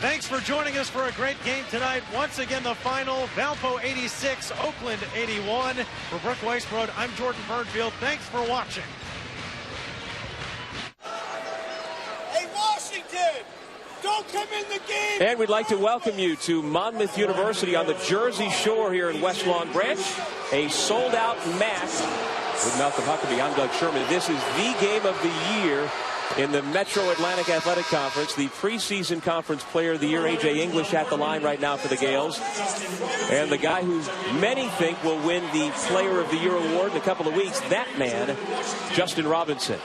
Thanks for joining us for a great game tonight. Once again, the final, Valpo 86, Oakland 81. For Brooke Weisbrod, I'm Jordan Burnfield. Thanks for watching. Hey, Washington, don't come in the game. And we'd like to welcome you to Monmouth University on the Jersey Shore here in West Long Branch. A sold-out match with Malcolm Huckabee. I'm Doug Sherman. This is the game of the year in the Metro Atlantic Athletic Conference. The preseason conference player of the year, A.J. English, at the line right now for the Gales. And the guy who many think will win the Player of the Year award in a couple of weeks, that man, Justin Robinson.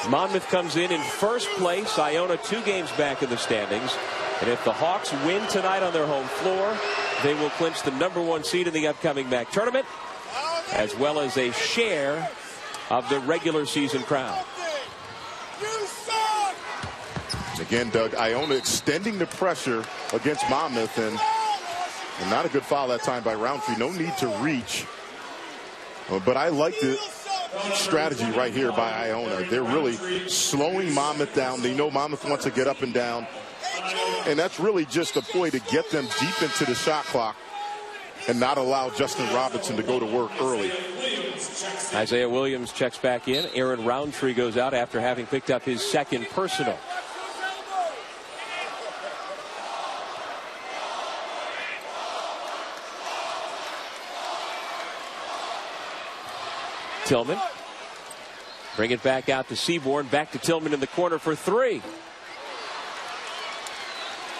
Monmouth comes in first place. Iona 2 games back in the standings. And if the Hawks win tonight on their home floor, they will clinch the #1 seed in the upcoming MAC tournament, as well as a share of the regular season crown. Again, Doug, Iona extending the pressure against Monmouth, and not a good foul that time by Roundtree. No need to reach. But I like the strategy right here by Iona. They're really slowing Monmouth down. They know Monmouth wants to get up and down. And that's really just a ploy to get them deep into the shot clock and not allow Justin Robinson to go to work early. Isaiah Williams checks back in. Aaron Roundtree goes out after having picked up his second personal. Tillman. Bring it back out to Seaborn. Back to Tillman in the corner for 3.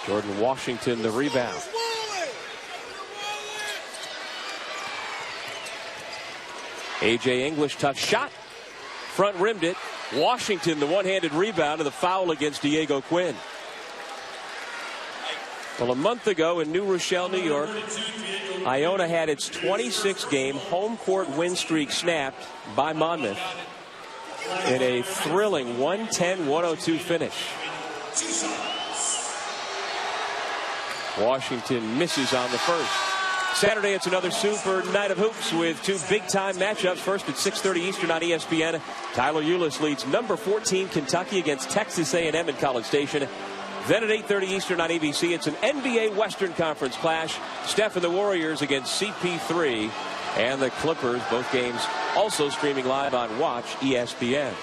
Jordan Washington the rebound. A.J. English, tough shot. Front rimmed it. Washington, the one-handed rebound, and the foul against Diego Quinn. Well, a month ago in New Rochelle, New York, Iona had its 26-game home court win streak snapped by Monmouth in a thrilling 110-102 finish. Washington misses on the first. Saturday, it's another super night of hoops with 2 big-time matchups. First at 6:30 Eastern on ESPN. Tyler Ulis leads number 14 Kentucky against Texas A&M in College Station. Then at 8:30 Eastern on ABC, it's an NBA Western Conference clash. Steph and the Warriors against CP3 and the Clippers. Both games also streaming live on Watch ESPN.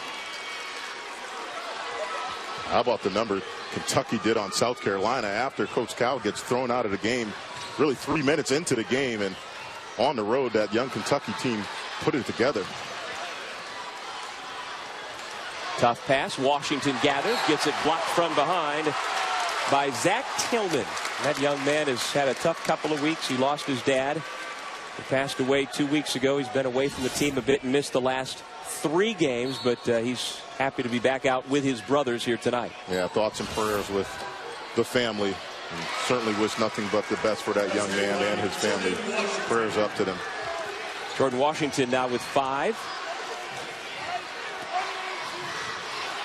How about the number Kentucky did on South Carolina after Coach Cal gets thrown out of the game? Really 3 minutes into the game, and on the road, that young Kentucky team put it together. Tough pass. Washington gathers, gets it blocked from behind by Zach Tillman. That young man has had a tough couple of weeks. He lost his dad. He passed away 2 weeks ago. He's been away from the team a bit and missed the last 3 games, but he's happy to be back out with his brothers here tonight. Yeah, thoughts and prayers with the family. And certainly wish nothing but the best for that young man and his family. Prayers up to them. Jordan Washington now with 5.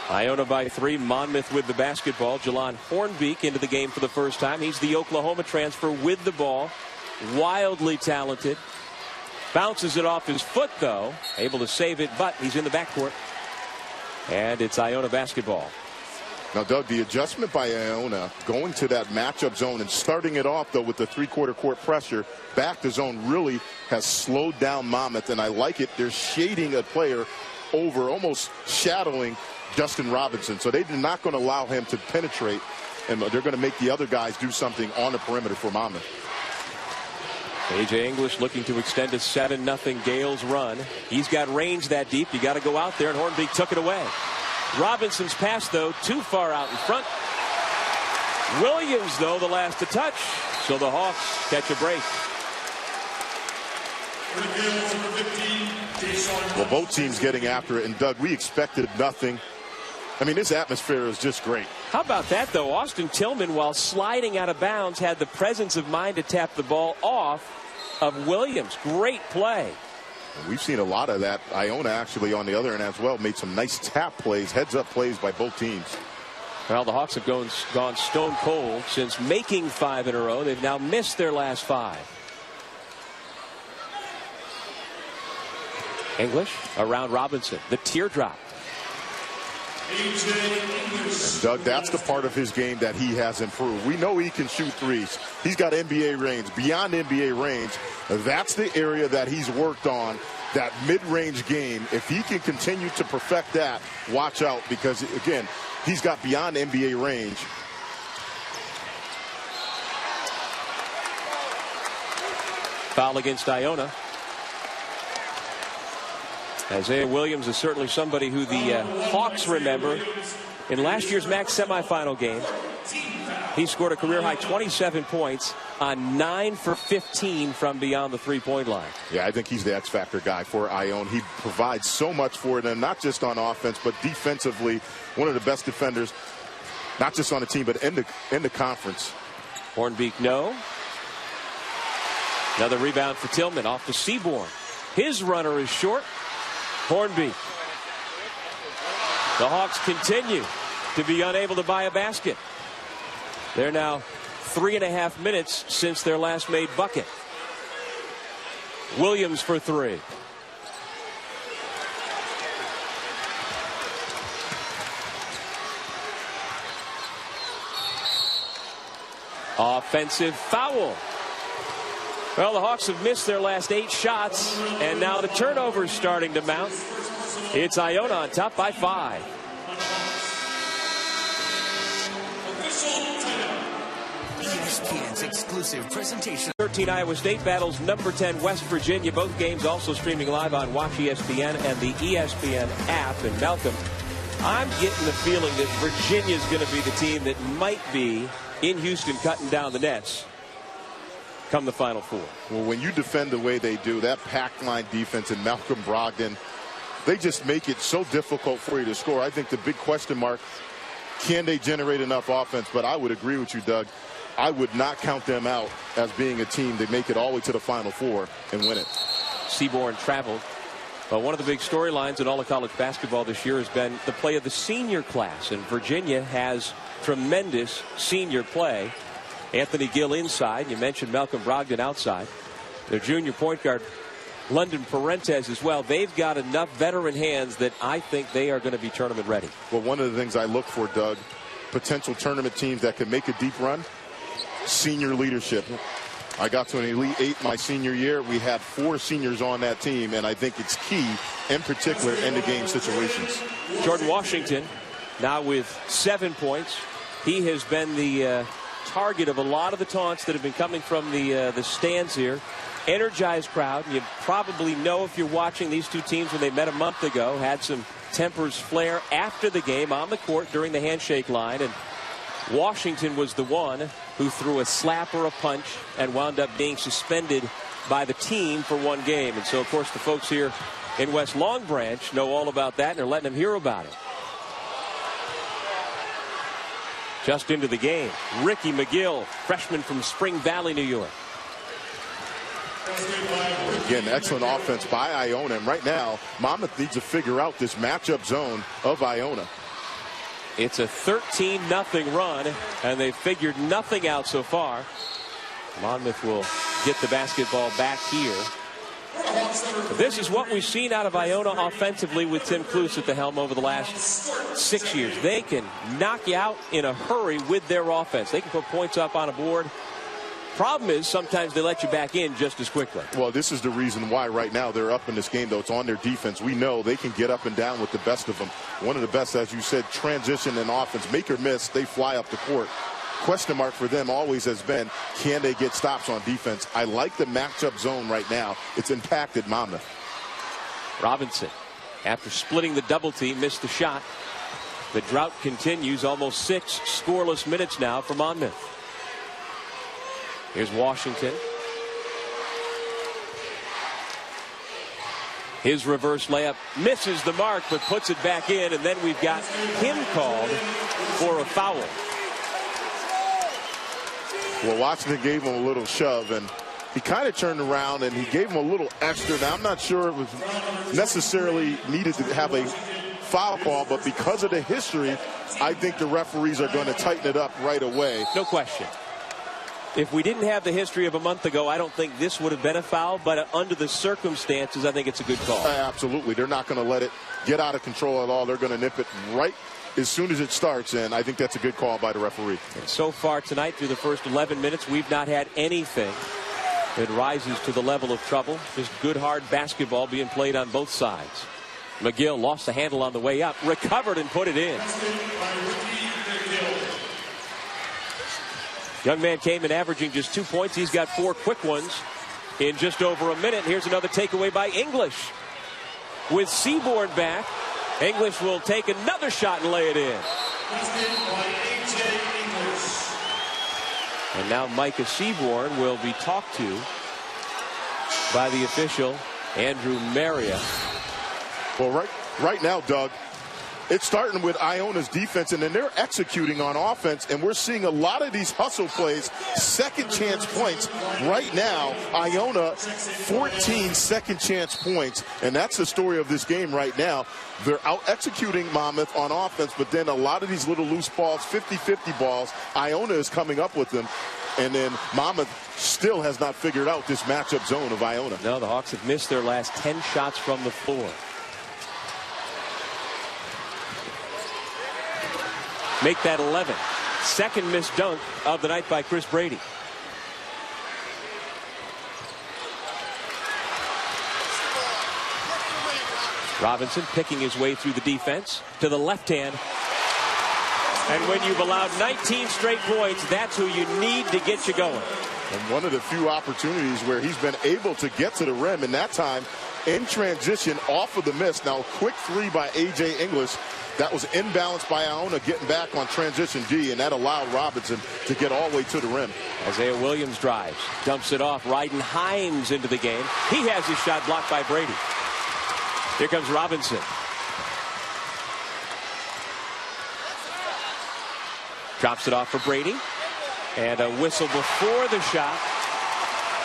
Iona by 3. Monmouth with the basketball. Jalon Hornbeek into the game for the first time. He's the Oklahoma transfer with the ball. Wildly talented. Bounces it off his foot, though. Able to save it, but he's in the backcourt. And it's Iona basketball. Now, Doug, the adjustment by Iona going to that matchup zone and starting it off, though, with the 3-quarter court pressure back to zone really has slowed down Monmouth, and I like it. They're shading a player over, almost shadowing Justin Robinson. So they're not going to allow him to penetrate, and they're going to make the other guys do something on the perimeter for Monmouth. A.J. English looking to extend a 7-0 Gales run. He's got range that deep. You got to go out there, and Hornbeek took it away. Robinson's pass, though, too far out in front. Williams, though, the last to touch. So the Hawks catch a break. Well, both teams getting after it. And, Doug, we expected nothing. I mean, this atmosphere is just great. How about that, though? Austin Tillman, while sliding out of bounds, had the presence of mind to tap the ball off of Williams. Great play. We've seen a lot of that. Iona actually on the other end as well made some nice tap plays, heads-up plays by both teams. Well, the Hawks have gone stone cold since making 5 in a row. They've now missed their last 5. English around Robinson. The teardrop. And Doug, that's the part of his game that he has improved. We know he can shoot threes. He's got NBA range. Beyond NBA range, that's the area that he's worked on, that mid-range game. If he can continue to perfect that, watch out, because, again, he's got beyond NBA range. Foul against Iona. Isaiah Williams is certainly somebody who the Hawks remember. In last year's MAC semifinal game, he scored a career-high 27 points on 9 for 15 from beyond the three-point line. Yeah, I think he's the X-factor guy for Iona. He provides so much for them, not just on offense, but defensively. One of the best defenders, not just on the team, but in the conference. Hornbeak, no. Another rebound for Tillman off to Seaborn. His runner is short. Hornbeak. The Hawks continue to be unable to buy a basket. They're now 3.5 minutes since their last made bucket. Williams for three. Offensive foul. Well, the Hawks have missed their last 8 shots, and now the turnover is starting to mount. It's Iona on top by 5. ESPN's exclusive presentation. 13 Iowa State battles number 10 West Virginia. Both games also streaming live on Watch ESPN and the ESPN app. And Malcolm, I'm getting the feeling that Virginia's going to be the team that might be in Houston cutting down the nets come the Final Four. Well, when you defend the way they do, that pack line defense and Malcolm Brogdon, they just make it so difficult for you to score. I think the big question mark, can they generate enough offense? But I would agree with you, Doug. I would not count them out as being a team that make it all the way to the Final Four and win it. Seaborn traveled. Well, one of the big storylines in all of college basketball this year has been the play of the senior class, and Virginia has tremendous senior play. Anthony Gill inside. You mentioned Malcolm Brogdon outside. Their junior point guard, London Parentes, as well. They've got enough veteran hands that I think they are going to be tournament ready. Well, one of the things I look for, Doug, potential tournament teams that can make a deep run, senior leadership. I got to an Elite 8 my senior year. We had 4 seniors on that team, and I think it's key, in particular, in the game situations. Jordan Washington now with 7 points. He has been the target of a lot of the taunts that have been coming from the stands here. Energized crowd. You probably know, if you're watching, these two teams when they met a month ago had some tempers flare after the game on the court during the handshake line, and Washington was the one who threw a slap or a punch and wound up being suspended by the team for 1 game. And so, of course, the folks here in West Long Branch know all about that, and they're letting them hear about it. Just into the game, Ricky McGill, freshman from Spring Valley, New York. Again, excellent offense by Iona. And right now, Monmouth needs to figure out this matchup zone of Iona. It's a 13-0 run, and they've figured nothing out so far. Monmouth will get the basketball back here. This is what we've seen out of Iona offensively with Tim Cluse at the helm over the last 6 years. They can knock you out in a hurry with their offense. They can put points up on a board. Problem is, sometimes they let you back in just as quickly. Well, this is the reason why right now they're up in this game, though. It's on their defense. We know they can get up and down with the best of them. One of the best, as you said, transition in offense. Make or miss, they fly up the court. Question mark for them always has been, can they get stops on defense? I like the matchup zone right now. It's impacted Monmouth. Robinson, after splitting the double team, missed the shot. The drought continues. Almost 6 scoreless minutes now for Monmouth. Here's Washington. His reverse layup misses the mark, but puts it back in, and then we've got him called for a foul. Well, Washington gave him a little shove, and he kind of turned around and he gave him a little extra. Now, I'm not sure it was necessarily needed to have a foul call, but because of the history, I think the referees are going to tighten it up right away. No question. If we didn't have the history of a month ago, I don't think this would have been a foul, but under the circumstances, I think it's a good call. Absolutely. They're not going to let it get out of control at all. They're going to nip it right as soon as it starts, and I think that's a good call by the referee. And so far tonight, through the first 11 minutes, we've not had anything that rises to the level of trouble. Just good, hard basketball being played on both sides. McGill lost the handle on the way up, recovered and put it in. Young man came in averaging just 2 points. He's got 4 quick ones in just over a minute. Here's another takeaway by English. With Seaborn back, English will take another shot and lay it in. And now Micah Seaborn will be talked to by the official, Andrew Maria. Well, right now, Doug, it's starting with Iona's defense, and then they're executing on offense, and we're seeing a lot of these hustle plays, second chance points. Right now, Iona, 14 second chance points, and that's the story of this game right now. They're out executing Monmouth on offense, but then a lot of these little loose balls, 50-50 balls, Iona is coming up with them. And then Monmouth still has not figured out this matchup zone of Iona. No, the Hawks have missed their last 10 shots from the floor. Make that 11. Second missed dunk of the night by Chris Brady. Robinson picking his way through the defense to the left hand. And when you've allowed 19 straight points, that's who you need to get you going. And one of the few opportunities where he's been able to get to the rim, and that time in transition off of the miss. Now, quick three by A.J. English. That was imbalanced by Iona getting back on transition D, and that allowed Robinson to get all the way to the rim. Isaiah Williams drives, dumps it off. Ryden Hines into the game. He has his shot blocked by Brady. Here comes Robinson. Drops it off for Brady. And a whistle before the shot.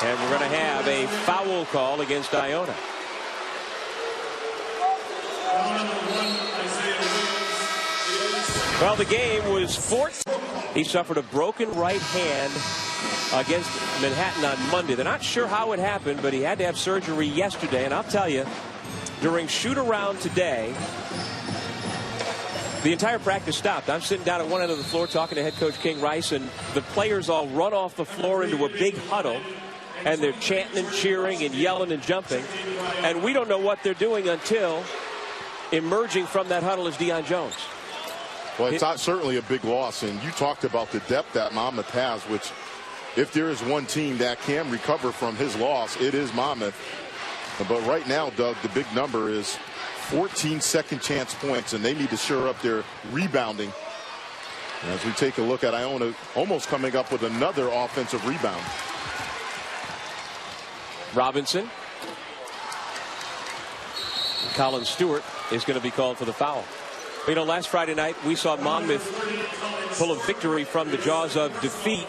And we're going to have a foul call against Iona. Well, the game was 14. He suffered a broken right hand against Manhattan on Monday. They're not sure how it happened, but he had to have surgery yesterday. And I'll tell you, during shoot-around today, the entire practice stopped. I'm sitting down at one end of the floor talking to head coach King Rice, and the players all run off the floor into a big huddle, and they're chanting and cheering and yelling and jumping. And we don't know what they're doing until emerging from that huddle is Deion Jones. Well, it's certainly a big loss, and you talked about the depth that Monmouth has, which if there is one team that can recover from his loss, it is Monmouth. But right now, Doug, the big number is 14 second chance points, and they need to shore up their rebounding. And as we take a look at Iona almost coming up with another offensive rebound. Robinson. Colin Stewart is going to be called for the foul. You know, last Friday night we saw Monmouth pull a victory from the jaws of defeat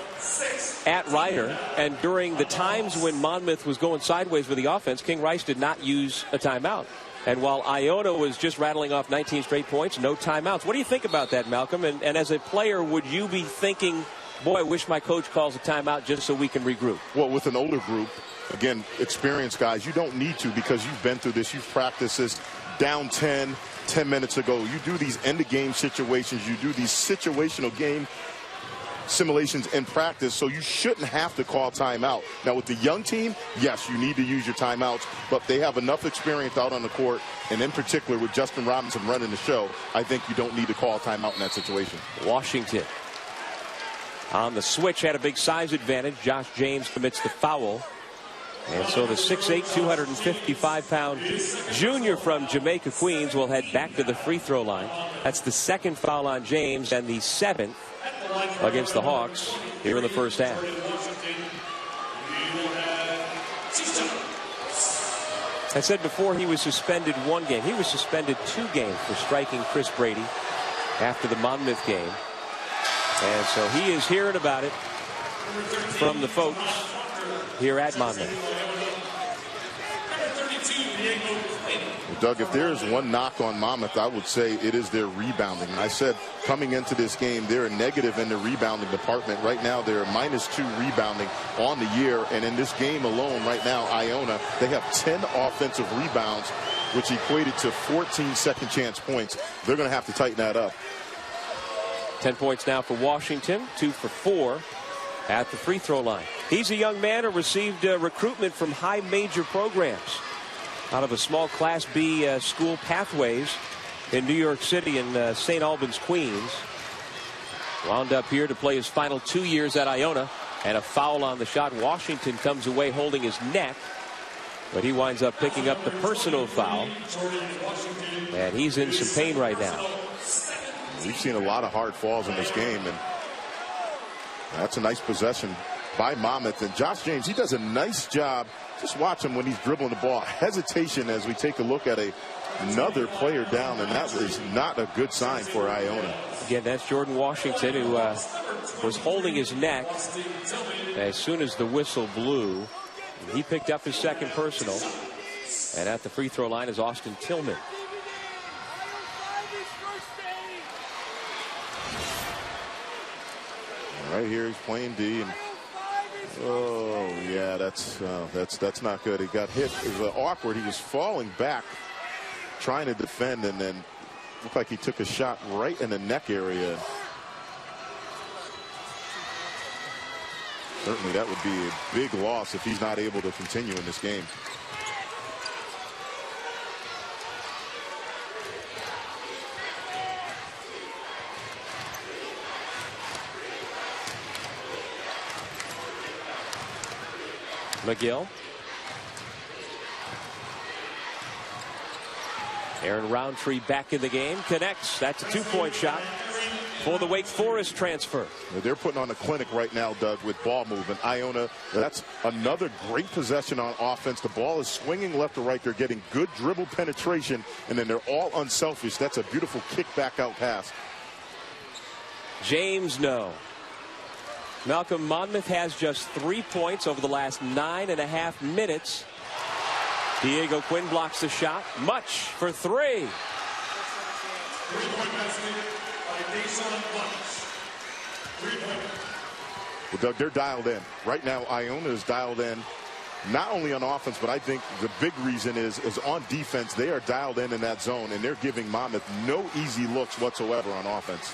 at Ryder, and during the times when Monmouth was going sideways with the offense, King Rice did not use a timeout. And while Iona was just rattling off 19 straight points, no timeouts. What do you think about that, Malcolm? And as a player, would you be thinking, boy, I wish my coach calls a timeout just so we can regroup? Well, with an older group, again, experienced guys, you don't need to because you've been through this. You've practiced this. Down 10 minutes ago. You do these end-of-game situations. You do these situational game simulations in practice, so you shouldn't have to call timeout. Now, with the young team, yes, you need to use your timeouts, but they have enough experience out on the court, and in particular with Justin Robinson running the show, I think you don't need to call timeout in that situation. Washington on the switch had a big size advantage. Josh James commits the foul. And so the 6'8", 255-pound junior from Jamaica, Queens will head back to the free throw line. That's the second foul on James and the 7th against the Hawks here in the first half. I said before he was suspended 1 game. He was suspended 2 games for striking Chris Brady after the Monmouth game. And so he is hearing about it from the folks here at Monmouth. Doug, if there is one knock on Monmouth, I would say it is their rebounding. I said coming into this game, they're a negative in the rebounding department. Right now, they're -2 rebounding on the year. And in this game alone right now, Iona, they have 10 offensive rebounds, which equated to 14 second chance points. They're going to have to tighten that up. 10 points now for Washington, 2 for 4 at the free throw line. He's a young man who received recruitment from high major programs out of a small Class B school, Pathways, in New York City in St. Albans, Queens. Wound up here to play his final 2 years at Iona, and a foul on the shot. Washington comes away holding his neck, but he winds up picking up the personal foul, and he's in some pain right now. We've seen a lot of hard falls in this game, and that's a nice possession by Monmouth. And Josh James, he does a nice job. Just watch him when he's dribbling the ball. Hesitation as we take a look at another player down, and that is not a good sign for Iona. Again, that's Jordan Washington, who was holding his neck as soon as the whistle blew. He picked up his second personal. And at the free throw line is Austin Tillman. Right here, he's playing D, and oh yeah, that's not good. He got hit. It was awkward. He was falling back, trying to defend, and then looked like he took a shot right in the neck area. Certainly, that would be a big loss if he's not able to continue in this game. McGill. Aaron Roundtree back in the game. Connects. That's a 2-point shot for the Wake Forest transfer. They're putting on a clinic right now, Doug, with ball movement. Iona, that's another great possession on offense. The ball is swinging left to right. They're getting good dribble penetration, and then they're all unselfish. That's a beautiful kick back out pass. James, no. Malcolm, Monmouth has just 3 points over the last 9.5 minutes. Diego Quinn blocks the shot. Much for 3. Well, Doug, they're dialed in. Right now, Iona is dialed in, not only on offense, but I think the big reason is on defense. They are dialed in that zone, and they're giving Monmouth no easy looks whatsoever on offense.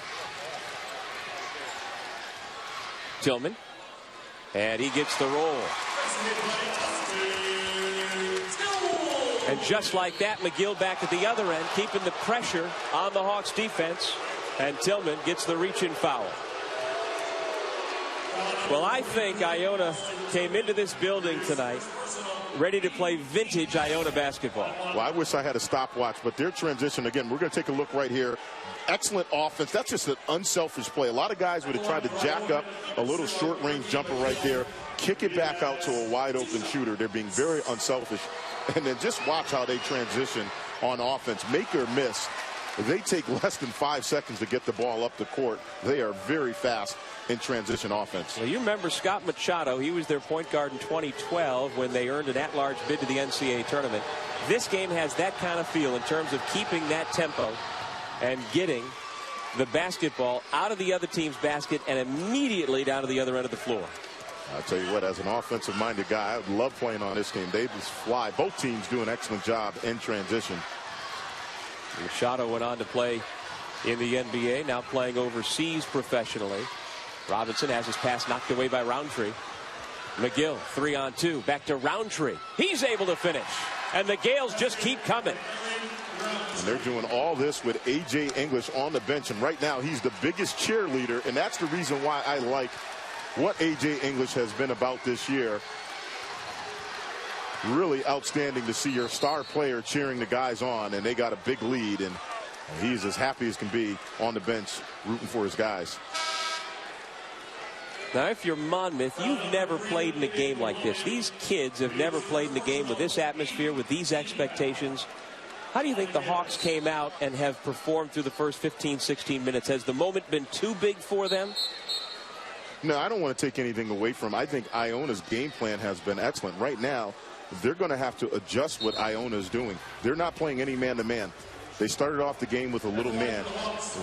Tillman, and he gets the roll. And just like that, McGill back at the other end, keeping the pressure on the Hawks defense, and Tillman gets the reach-in foul. Well, I think Iona came into this building tonight ready to play vintage Iona basketball. Well, I wish I had a stopwatch, but their transition, again, we're going to take a look right here. Excellent offense. That's just an unselfish play. A lot of guys would have tried to jack up a little short-range jumper right there, kick it back out to a wide-open shooter. They're being very unselfish. And then just watch how they transition on offense. Make or miss. They take less than 5 seconds to get the ball up the court. They are very fast in transition offense. Well, you remember Scott Machado. He was their point guard in 2012 when they earned an at-large bid to the NCAA tournament. This game has that kind of feel in terms of keeping that tempo and getting the basketball out of the other team's basket and immediately down to the other end of the floor. I'll tell you what, as an offensive-minded guy, I would love playing on this team. They just fly. Both teams do an excellent job in transition. Machado went on to play in the NBA, now playing overseas professionally. Robinson has his pass knocked away by Roundtree. McGill, 3-on-2, back to Roundtree. He's able to finish, and the Gales just keep coming. And they're doing all this with A.J. English on the bench, and right now he's the biggest cheerleader, and that's the reason why I like what A.J. English has been about this year. Really outstanding to see your star player cheering the guys on, and they got a big lead, and he's as happy as can be on the bench rooting for his guys. Now, if you're Monmouth, you've never played in a game like this. These kids have never played in a game with this atmosphere, with these expectations. How do you think the Hawks came out and have performed through the first 15, 16 minutes? Has the moment been too big for them? No, I don't want to take anything away from them. I think Iona's game plan has been excellent. Right now, they're going to have to adjust what Iona is doing. They're not playing any man-to-man. They started off the game with a little man.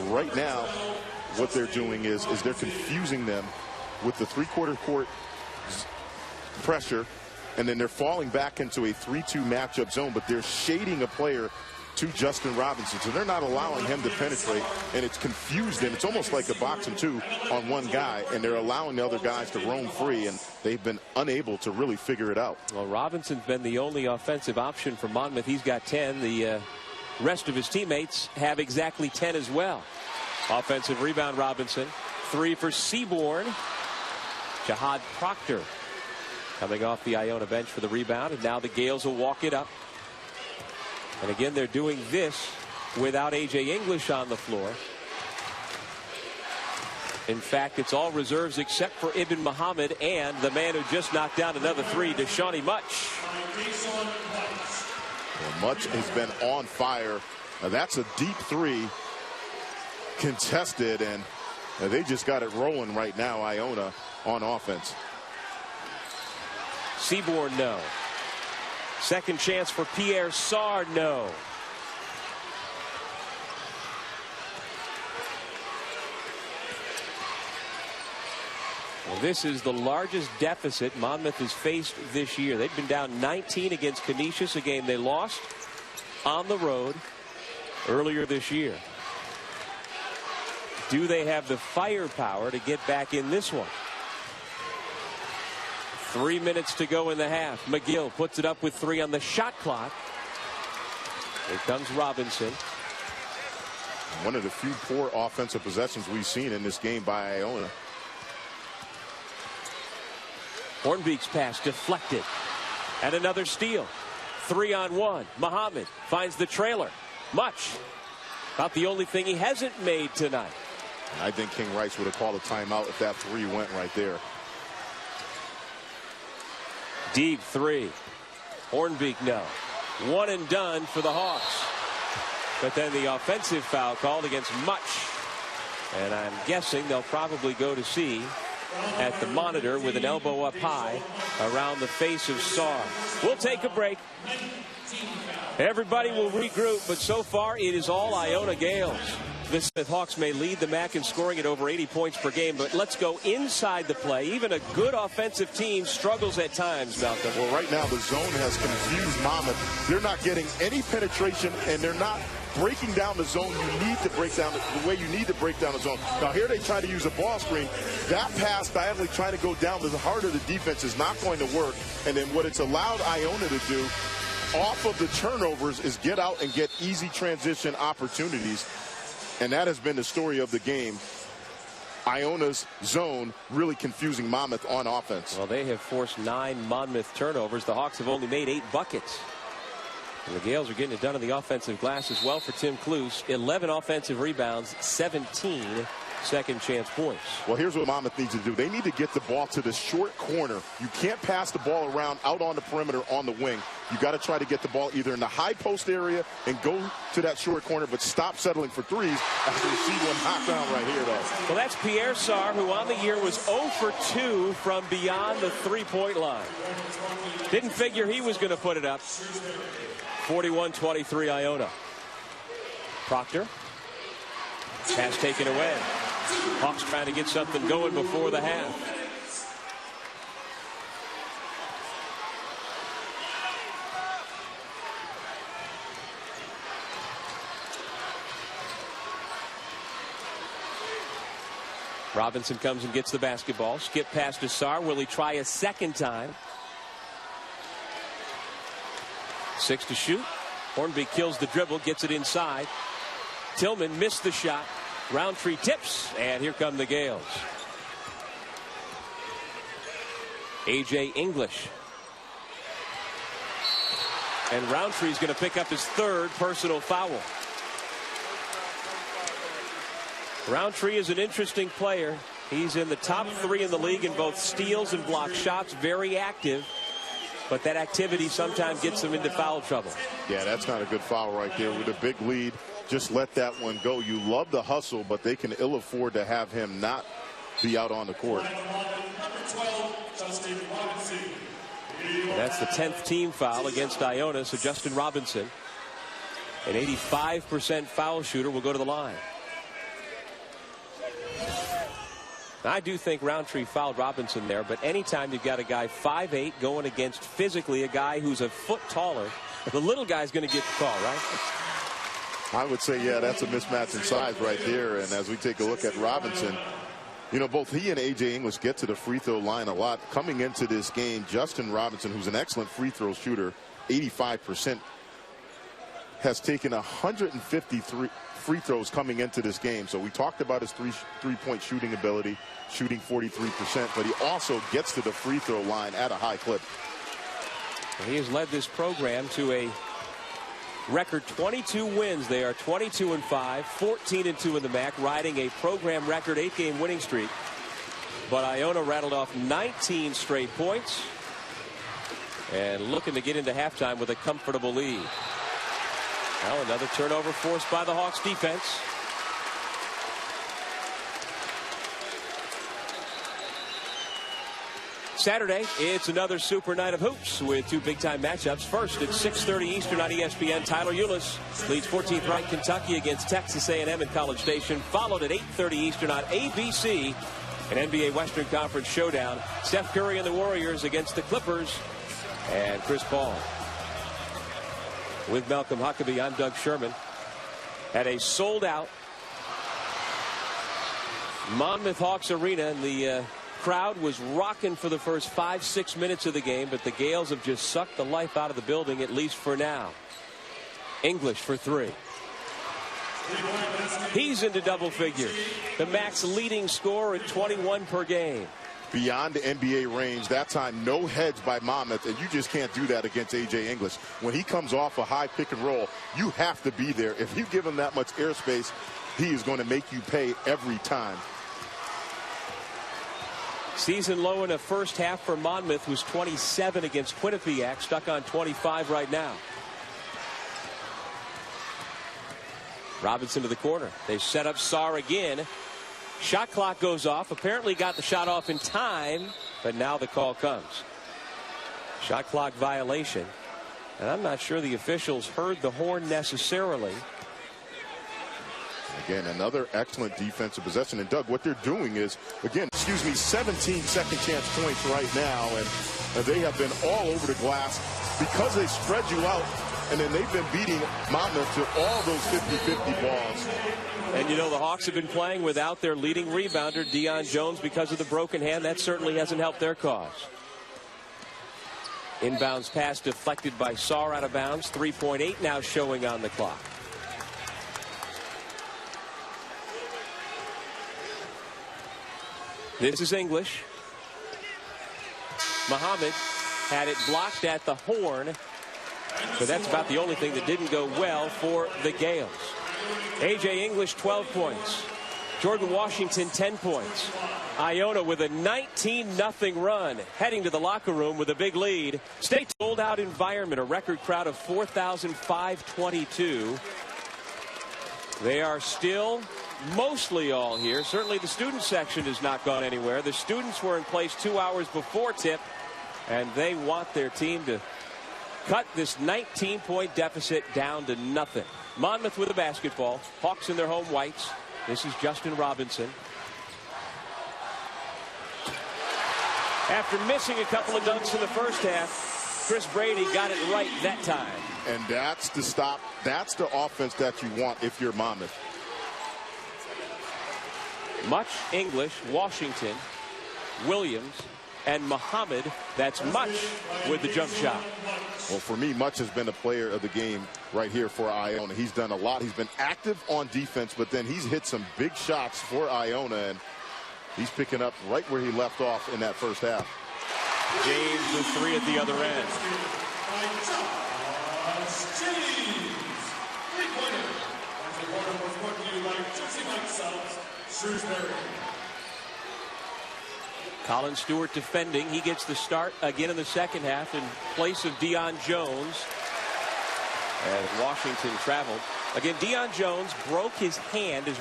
Right now, what they're doing is they're confusing them with the three-quarter court pressure, and then they're falling back into a 3-2 matchup zone, but they're shading a player to Justin Robinson, so they're not allowing him to penetrate, and it's confused them. It's almost like a boxing two on one guy, and they're allowing the other guys to roam free, and they've been unable to really figure it out. Well, Robinson's been the only offensive option for Monmouth. He's got 10. The rest of his teammates have exactly 10 as well. Offensive rebound, Robinson. 3 for Seaborn. Jahad Proctor coming off the Iona bench for the rebound, and now the Gales will walk it up. And again, they're doing this without A.J. English on the floor. In fact, it's all reserves except for Ibn Muhammad and the man who just knocked down another 3, Deshawnee Much. Well, Much has been on fire. That's a deep 3 contested, and they just got it rolling right now, Iona, on offense. Seaborn, no. Second chance for Pierre Sarr, no. Well, this is the largest deficit Monmouth has faced this year. They've been down 19 against Canisius, a game they lost on the road earlier this year. Do they have the firepower to get back in this one? 3 minutes to go in the half. McGill puts it up with 3 on the shot clock. Here comes Robinson. One of the few poor offensive possessions we've seen in this game by Iona. Hornbeek's pass deflected. And another steal. 3-on-1. Muhammad finds the trailer. Much. About the only thing he hasn't made tonight. I think King Rice would have called a timeout if that 3 went right there. Deep 3. Hornbeek, no. 1 and done for the Hawks. But then the offensive foul called against Much. And I'm guessing they'll probably go to see at the monitor with an elbow up high around the face of Sarr. We'll take a break. Everybody will regroup, but so far it is all Iona Gales. The Smith Hawks may lead the MAC in scoring at over 80 points per game, but let's go inside the play. Even a good offensive team struggles at times, Malcolm. Well, right now the zone has confused Monmouth. They're not getting any penetration, and they're not breaking down the zone you need to break down the way you need to break down the zone. Now here they try to use a ball screen. That pass diagonally trying to go down to the heart of the defense is not going to work. And then what it's allowed Iona to do off of the turnovers is get out and get easy transition opportunities. And that has been the story of the game. Iona's zone really confusing Monmouth on offense. Well, they have forced 9 Monmouth turnovers. The Hawks have only made 8 buckets. And the Gales are getting it done on the offensive glass as well for Tim Cluse. 11 offensive rebounds, 17 second chance points. Well, here's what Monmouth needs to do. They need to get the ball to the short corner. You can't pass the ball around out on the perimeter on the wing. You got to try to get the ball either in the high post area and go to that short corner, but stop settling for threes after you see one knocked down right here, though. Well, that's Pierre Sarr, who on the year was 0 for 2 from beyond the three-point line. Didn't figure he was going to put it up. 41-23 Iona. Proctor. Pass taken away. Hawks trying to get something going before the half. Robinson comes and gets the basketball. Skip pass to Sarr. Will he try a second time? 6 to shoot. Hornbeek kills the dribble, gets it inside. Tillman missed the shot. Roundtree tips, and here come the Gales. A.J. English. And Roundtree's going to pick up his 3rd personal foul. Roundtree is an interesting player. He's in the top 3 in the league in both steals and block shots. Very active. But that activity sometimes gets him into foul trouble. Yeah, that's not a good foul right there. With a big lead, just let that one go. You love the hustle, but they can ill afford to have him not be out on the court. That's the 10th team foul against Iona. So Justin Robinson, an 85% foul shooter, will go to the line. I do think Roundtree fouled Robinson there, but anytime you've got a guy 5'8" going against physically a guy who's a foot taller, the little guy's going to get the call, right? I would say, yeah, that's a mismatch in size right there. And as we take a look at Robinson, you know, both he and A.J. English get to the free throw line a lot. Coming into this game, Justin Robinson, who's an excellent free throw shooter, 85%, has taken 153 free throws coming into this game. So we talked about his three-point shooting ability, shooting 43%, but he also gets to the free throw line at a high clip. He has led this program to a record 22 wins. They are 22-5, 14-2 in the MAC, riding a program record 8-game winning streak. But Iona rattled off 19 straight points and looking to get into halftime with a comfortable lead. Well, another turnover forced by the Hawks defense. Saturday, it's another super night of hoops with two big-time matchups. First, at 6:30 Eastern on ESPN, Tyler Ulis leads 14th ranked Kentucky against Texas A&M in College Station. Followed at 8:30 Eastern on ABC, an NBA Western Conference showdown. Steph Curry and the Warriors against the Clippers and Chris Paul. With Malcolm Huckabee, I'm Doug Sherman. At a sold-out Monmouth Hawks Arena, and the crowd was rocking for the first 5-6 minutes of the game, but the Gales have just sucked the life out of the building, at least for now. English for three. He's into double figures. The MAC's leading scorer at 21 per game. Beyond the NBA range, that time no hedge by Monmouth, and you just can't do that against A.J. English. When he comes off a high pick and roll, you have to be there. If you give him that much airspace, he is going to make you pay every time. Season low in the first half for Monmouth was 27 against Quinnipiac, stuck on 25 right now. Robinson to the corner. They set up Sarr again. Shot clock goes off. Apparently got the shot off in time, but now the call comes. Shot clock violation. And I'm not sure the officials heard the horn necessarily. Again, another excellent defensive possession. And Doug, what they're doing is, again, 17 second chance points right now. And they have been all over the glass because they spread you out. And then they've been beating Monmouth to all those 50-50 balls. And, you know, the Hawks have been playing without their leading rebounder, Deion Jones, because of the broken hand. That certainly hasn't helped their cause. Inbounds pass deflected by Sarr out of bounds. 3.8 now showing on the clock. This is English. Muhammad had it blocked at the horn. But that's about the only thing that didn't go well for the Gales. A.J. English, 12 points. Jordan Washington, 10 points. Iona with a 19-0 run, heading to the locker room with a big lead. State sold-out environment, a record crowd of 4,522. They are still mostly all here. Certainly the student section has not gone anywhere. The students were in place 2 hours before tip, and they want their team to cut this 19-point deficit down to nothing. Monmouth with a basketball. Hawks in their home whites. This is Justin Robinson. After missing a couple of dunks in the first half, Chris Brady got it right that time. And that's the stop. That's the offense that you want if you're Monmouth. Much, English, Washington, Williams, and Muhammad. That's Much with the jump shot. Well, for me, Much has been a player of the game right here for Iona. He's done a lot. He's been active on defense, but then he's hit some big shots for Iona, and he's picking up right where he left off in that first half. James with three at the other end. Colin Stewart defending. He gets the start again in the second half in place of Deion Jones. As Washington traveled. Again, Deion Jones broke his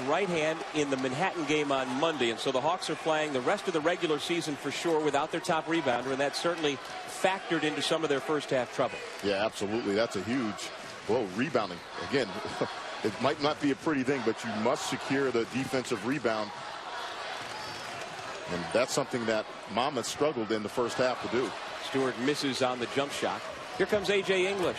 right hand in the Manhattan game on Monday, and so the Hawks are playing the rest of the regular season for sure without their top rebounder, and that certainly factored into some of their first half trouble. Yeah, absolutely. That's a huge blow. Rebounding. Again, it might not be a pretty thing, but you must secure the defensive rebound. And that's something that Monmouth struggled in the first half to do. Stewart misses on the jump shot. Here comes A.J. English.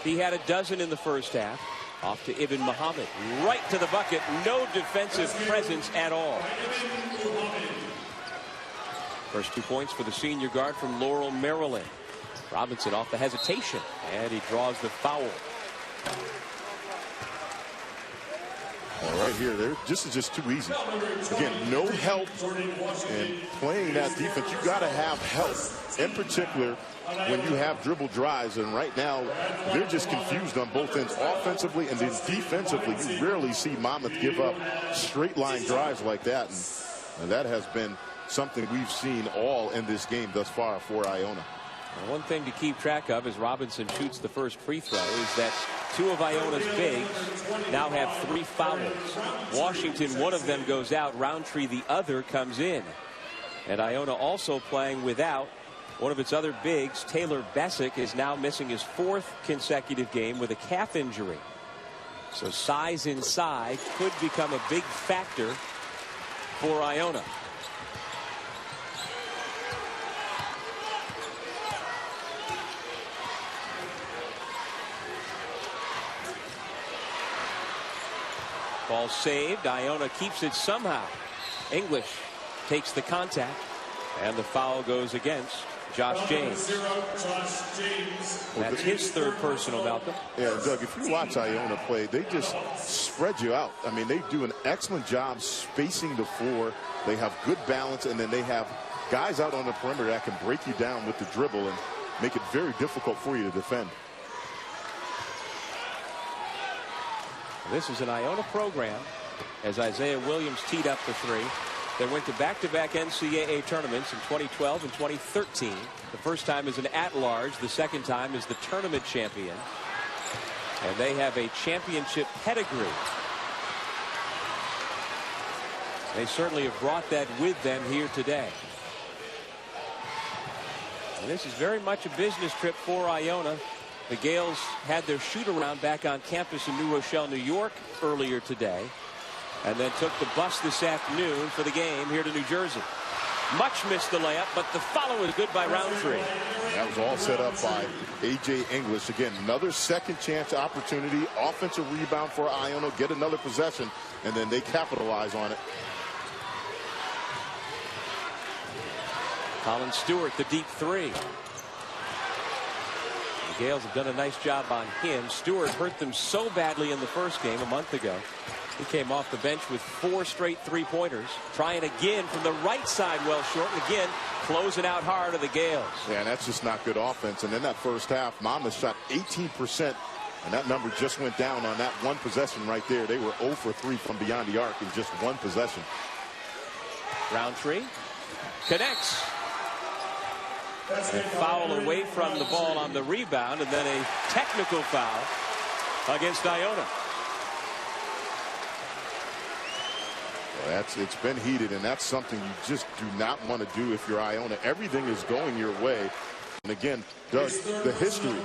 He had a dozen in the first half. Off to Ibn Muhammad. Right to the bucket. No defensive presence at all. First 2 points for the senior guard from Laurel, Maryland. Robinson off the hesitation. And he draws the foul. Right here, this is just too easy. Again, no help, and playing that defense, you got to have help. In particular, when you have dribble drives, and right now they're just confused on both ends, offensively and then defensively. You rarely see Monmouth give up straight line drives like that, and that has been something we've seen all in this game thus far for Iona. Well, one thing to keep track of as Robinson shoots the first free throw is that two of Iona's bigs now have 3 fouls. Washington, one of them goes out. Roundtree, the other, comes in. And Iona also playing without one of its other bigs. Taylor Bessick is now missing his 4th consecutive game with a calf injury. So size inside could become a big factor for Iona. Ball saved. Iona keeps it somehow. English takes the contact, and the foul goes against Josh James. That's his 3rd personal, Malcolm. Yeah, Doug, if you watch Iona play, they just spread you out. I mean, they do an excellent job spacing the floor. They have good balance, and then they have guys out on the perimeter that can break you down with the dribble and make it very difficult for you to defend. This is an Iona program, as Isaiah Williams teed up the 3. They went to back-to-back NCAA tournaments in 2012 and 2013. The first time as an at-large, the second time as the tournament champion. And they have a championship pedigree. They certainly have brought that with them here today. And this is very much a business trip for Iona. The Gales had their shoot-around back on campus in New Rochelle, New York earlier today, and then took the bus this afternoon for the game here to New Jersey. Much missed the layup, but the follow is good by Roundtree. That was all set up by A.J. English. Again, another second chance opportunity, offensive rebound for Iona, get another possession, and then they capitalize on it. Colin Stewart, the deep 3. The Gales have done a nice job on him. Stewart hurt them so badly in the first game a month ago. He came off the bench with 4 straight 3-pointers. Trying again from the right side, well short, and again closing out hard of the Gales. Yeah, and that's just not good offense. And in that first half, Monmouth shot 18%, and that number just went down on that one possession right there. They were 0 for 3 from beyond the arc in just one possession. Roundtree connects. A foul away from the ball on the rebound, and then a technical foul against Iona. Well, it's been heated, and that's something you just do not want to do if you're Iona. Everything is going your way. And again, Doug, the history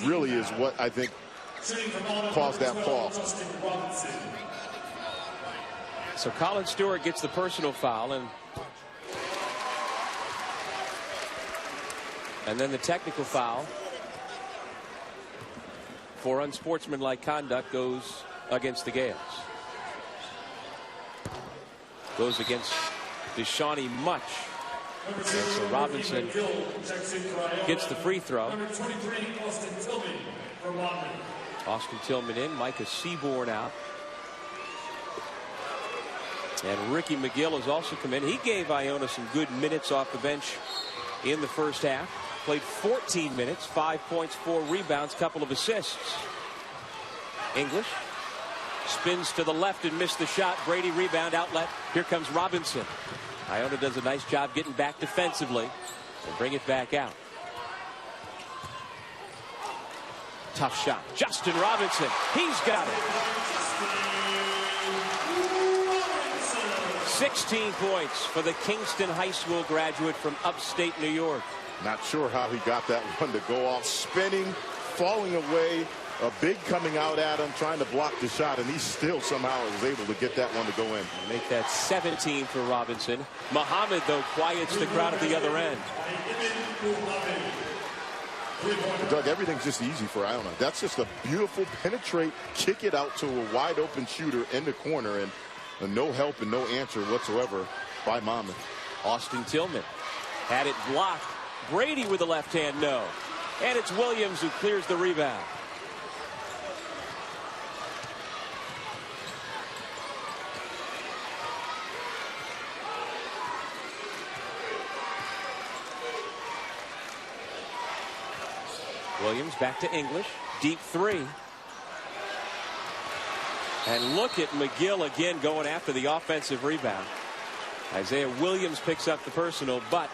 really is what I think caused that fall. So Colin Stewart gets the personal foul, and then the technical foul for unsportsmanlike conduct goes against the Gales. Goes against Deshawnee Much. And so Robinson gets the free throw. Austin Tillman in, Micah Seaborn out. And Ricky McGill has also come in. He gave Iona some good minutes off the bench in the first half. Played 14 minutes, 5 points, 4 rebounds, couple of assists. English spins to the left and missed the shot. Brady rebound, outlet. Here comes Robinson. Iona does a nice job getting back defensively and bring it back out. Tough shot. Justin Robinson. He's got it. 16 points for the Kingston High School graduate from upstate New York. Not sure how he got that one to go off. Spinning, falling away. A big coming out at him, trying to block the shot, and he still somehow is able to get that one to go in. Make that 17 for Robinson. Muhammad, though, quiets the crowd at the other end. Doug, everything's just easy for Iona. That's just a beautiful penetrate, kick it out to a wide open shooter in the corner, and no help and no answer whatsoever by Monmouth. Austin Tillman had it blocked. Brady with the left hand, no. And it's Williams who clears the rebound. Williams back to English. Deep three. And look at McGill again going after the offensive rebound. Isaiah Williams picks up the personal, but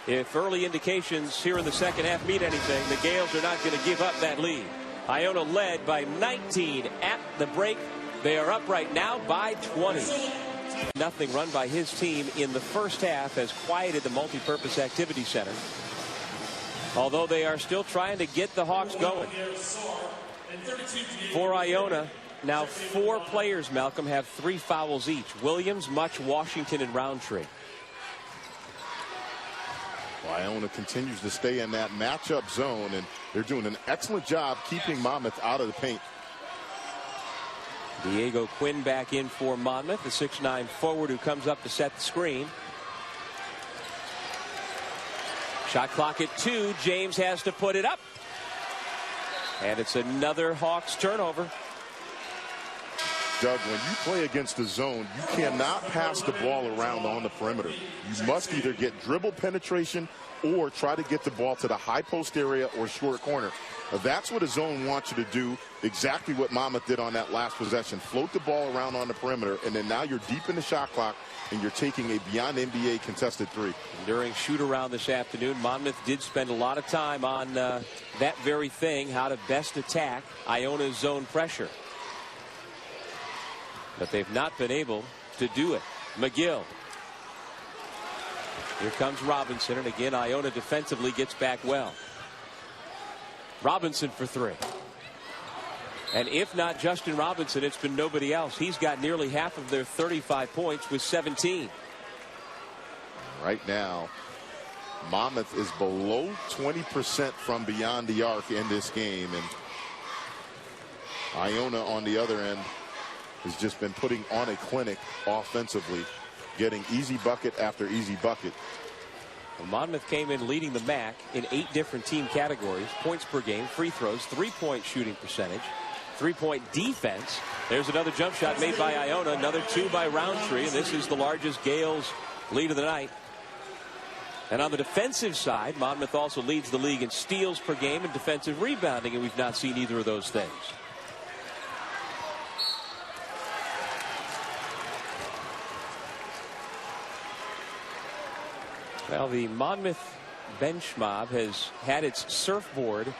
if early indications here in the second half mean anything, the Gales are not going to give up that lead. Iona led by 19 at the break. They are up right now by 20. Nothing run by his team in the first half has quieted the multi-purpose activity center. Although they are still trying to get the Hawks going. For Iona, now 4 players, Malcolm, have 3 fouls each. Williams, Much, Washington, and Roundtree. Well, Iona continues to stay in that matchup zone, and they're doing an excellent job keeping Monmouth out of the paint. Diego Quinn back in for Monmouth, the 6'9" forward who comes up to set the screen. Shot clock at 2. James has to put it up. And it's another Hawks turnover. Doug, when you play against the zone, you cannot pass the ball around on the perimeter. You must either get dribble penetration or try to get the ball to the high post area or short corner. That's what a zone wants you to do. Exactly what Monmouth did on that last possession. Float the ball around on the perimeter, and then now you're deep in the shot clock, and you're taking a beyond NBA contested 3. During shoot around this afternoon, Monmouth did spend a lot of time on that very thing, how to best attack Iona's zone pressure. But they've not been able to do it. McGill. Here comes Robinson, and again Iona defensively gets back well. Robinson for 3. And if not Justin Robinson, it's been nobody else. He's got nearly half of their 35 points with 17. Right now, Monmouth is below 20% from beyond the arc in this game, and Iona on the other end has just been putting on a clinic offensively, getting easy bucket after easy bucket. Well, Monmouth came in leading the MAC in 8 different team categories: points per game, free throws, 3-point shooting percentage, 3-point defense. There's another jump shot made by Iona, another 2 by Roundtree, and this is the largest Gales lead of the night. And on the defensive side, Monmouth also leads the league in steals per game and defensive rebounding, and we've not seen either of those things. Well, the Monmouth bench mob has had its surfboard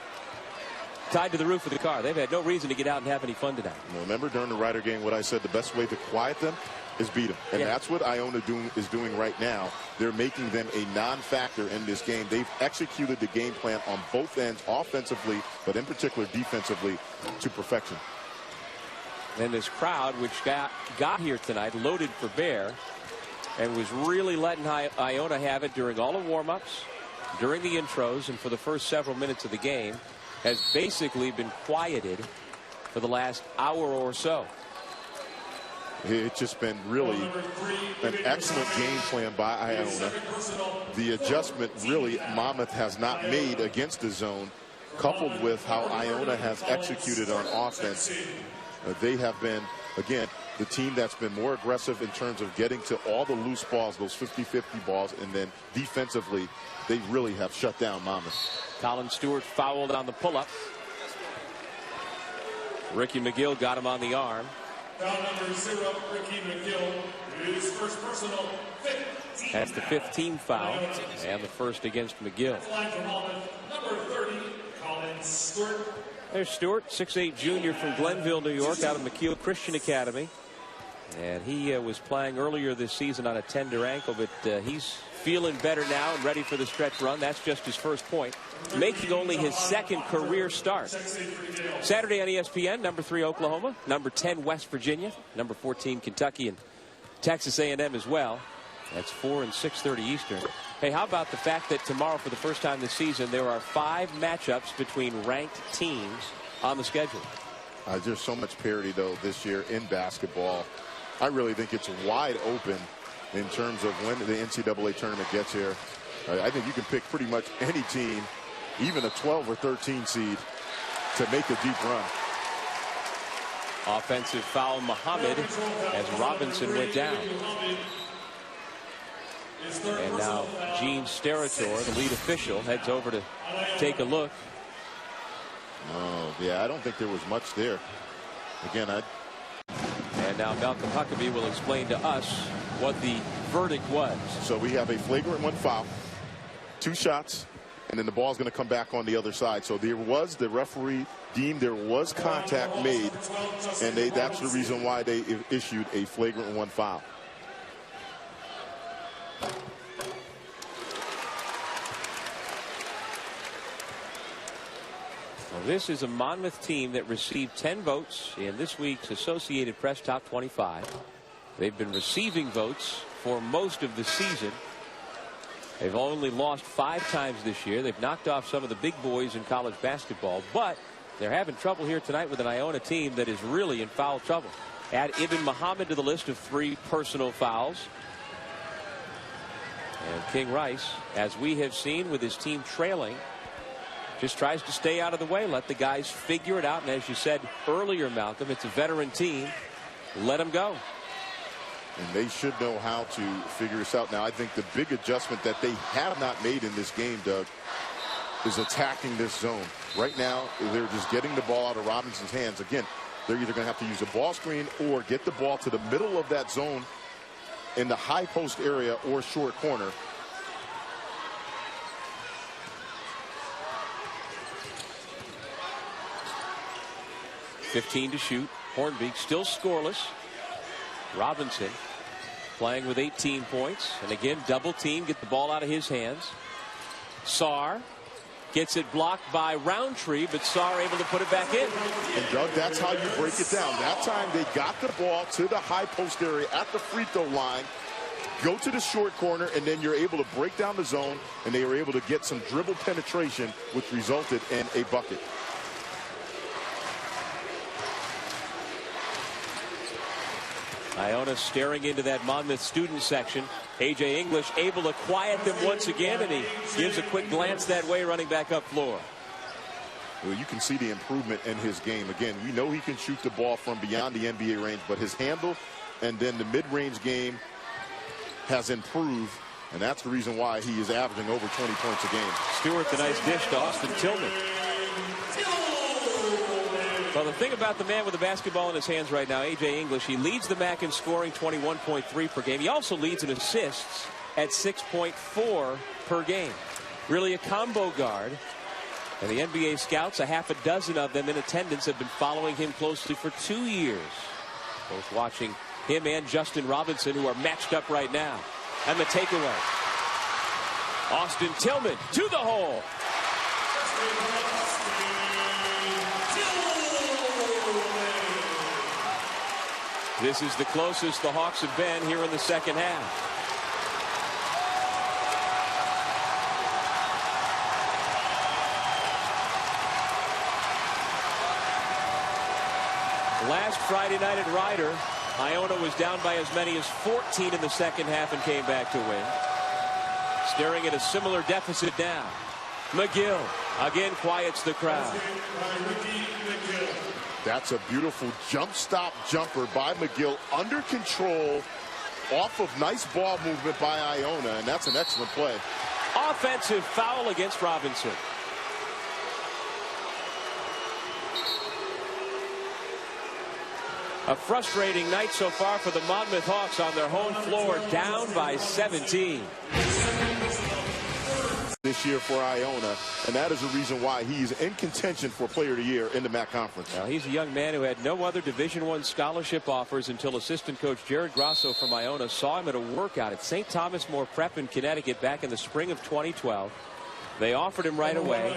tied to the roof of the car. They've had no reason to get out and have any fun tonight. Remember during the Ryder game what I said, the best way to quiet them is beat them. And that's what Iona is doing right now. They're making them a non-factor in this game. They've executed the game plan on both ends, offensively, but in particular defensively, to perfection. And this crowd, which got here tonight, loaded for bear, and was really letting Iona have it during all the warm-ups, during the intros, and for the first several minutes of the game, has basically been quieted for the last hour or so. It's just been really an excellent game plan by Iona. The adjustment really Monmouth has not made against the zone, coupled with how Iona has executed on offense. They have been, again, the team that's been more aggressive in terms of getting to all the loose balls, those 50-50 balls, and then defensively, they really have shut down Monmouth. Colin Stewart fouled on the pull-up. Ricky McGill got him on the arm. Foul number 0, Ricky McGill, his first personal 15. That's the 15th foul, and the first against McGill. Line from Monmouth, number 30, Colin Stewart. There's Stewart, 6'8" junior from Glenville, New York, out of McKeel Christian Academy. And he was playing earlier this season on a tender ankle, but he's feeling better now and ready for the stretch run. That's just his first point, making only his second career start. Saturday on ESPN, number 3 Oklahoma, number 10 West Virginia, number 14 Kentucky, and Texas A&M as well. That's 4 and 6:30 Eastern. Hey, how about the fact that tomorrow, for the first time this season, there are 5 matchups between ranked teams on the schedule. There's so much parity, though, this year in basketball. I really think it's wide open in terms of when the NCAA tournament gets here. I think you can pick pretty much any team, even a 12 or 13 seed, to make a deep run. Offensive foul, Muhammad, as Robinson went down. And now Gene Sterator, the lead official, heads over to take a look. Oh, yeah, I don't think there was much there. Again, And now Malcolm Huckabee will explain to us what the verdict was. So we have a flagrant 1 foul, 2 shots, and then the ball's going to come back on the other side. So there was, the referee deemed there was contact made, and that's the reason why they issued a flagrant 1 foul. Well, this is a Monmouth team that received 10 votes in this week's Associated Press Top 25. They've been receiving votes for most of the season. They've only lost 5 times this year. They've knocked off some of the big boys in college basketball, but they're having trouble here tonight with an Iona team that is really in foul trouble. Add Ibn Muhammad to the list of 3 personal fouls. And King Rice, as we have seen with his team trailing, just tries to stay out of the way, let the guys figure it out. And as you said earlier, Malcolm, it's a veteran team. Let them go. And they should know how to figure this out. Now, I think the big adjustment that they have not made in this game, Doug, is attacking this zone. Right now, they're just getting the ball out of Robinson's hands. Again, they're either going to have to use a ball screen or get the ball to the middle of that zone in the high post area or short corner. .15 to shoot. Hornbeak still scoreless. Robinson playing with 18 points. And again, double team, get the ball out of his hands. Sarr gets it blocked by Roundtree, but Sarr able to put it back in. And Doug, that's how you break it down. That time they got the ball to the high post area at the free throw line, go to the short corner, and then you're able to break down the zone, and they were able to get some dribble penetration, which resulted in a bucket. Iona staring into that Monmouth student section. A.J. English able to quiet them once again, and he gives a quick glance that way, running back up floor. Well, you can see the improvement in his game. Again, we know he can shoot the ball from beyond the NBA range, but his handle and then the mid-range game has improved, and that's the reason why he is averaging over 20 points a game. Stewart, the nice dish to Austin Tillman. Well, the thing about the man with the basketball in his hands right now, A.J. English, he leads the MAC in scoring, 21.3 per game. He also leads in assists at 6.4 per game. Really a combo guard. And the NBA scouts, a half a dozen of them in attendance, have been following him closely for 2 years. Both watching him and Justin Robinson, who are matched up right now. And the takeaway. Austin Tillman to the hole. This is the closest the Hawks have been here in the second half. Last Friday night at Ryder, Iona was down by as many as 14 in the second half and came back to win. Staring at a similar deficit now. McGill again quiets the crowd. That's a beautiful jump stop jumper by McGill, under control, off of nice ball movement by Iona, and that's an excellent play. Offensive foul against Robinson. A frustrating night so far for the Monmouth Hawks on their home floor, down by 17. this year for Iona, and that is the reason why he's in contention for Player of the Year in the MAC Conference. Now, he's a young man who had no other Division I scholarship offers until assistant coach Jared Grasso from Iona saw him at a workout at St. Thomas More Prep in Connecticut back in the spring of 2012. They offered him right away.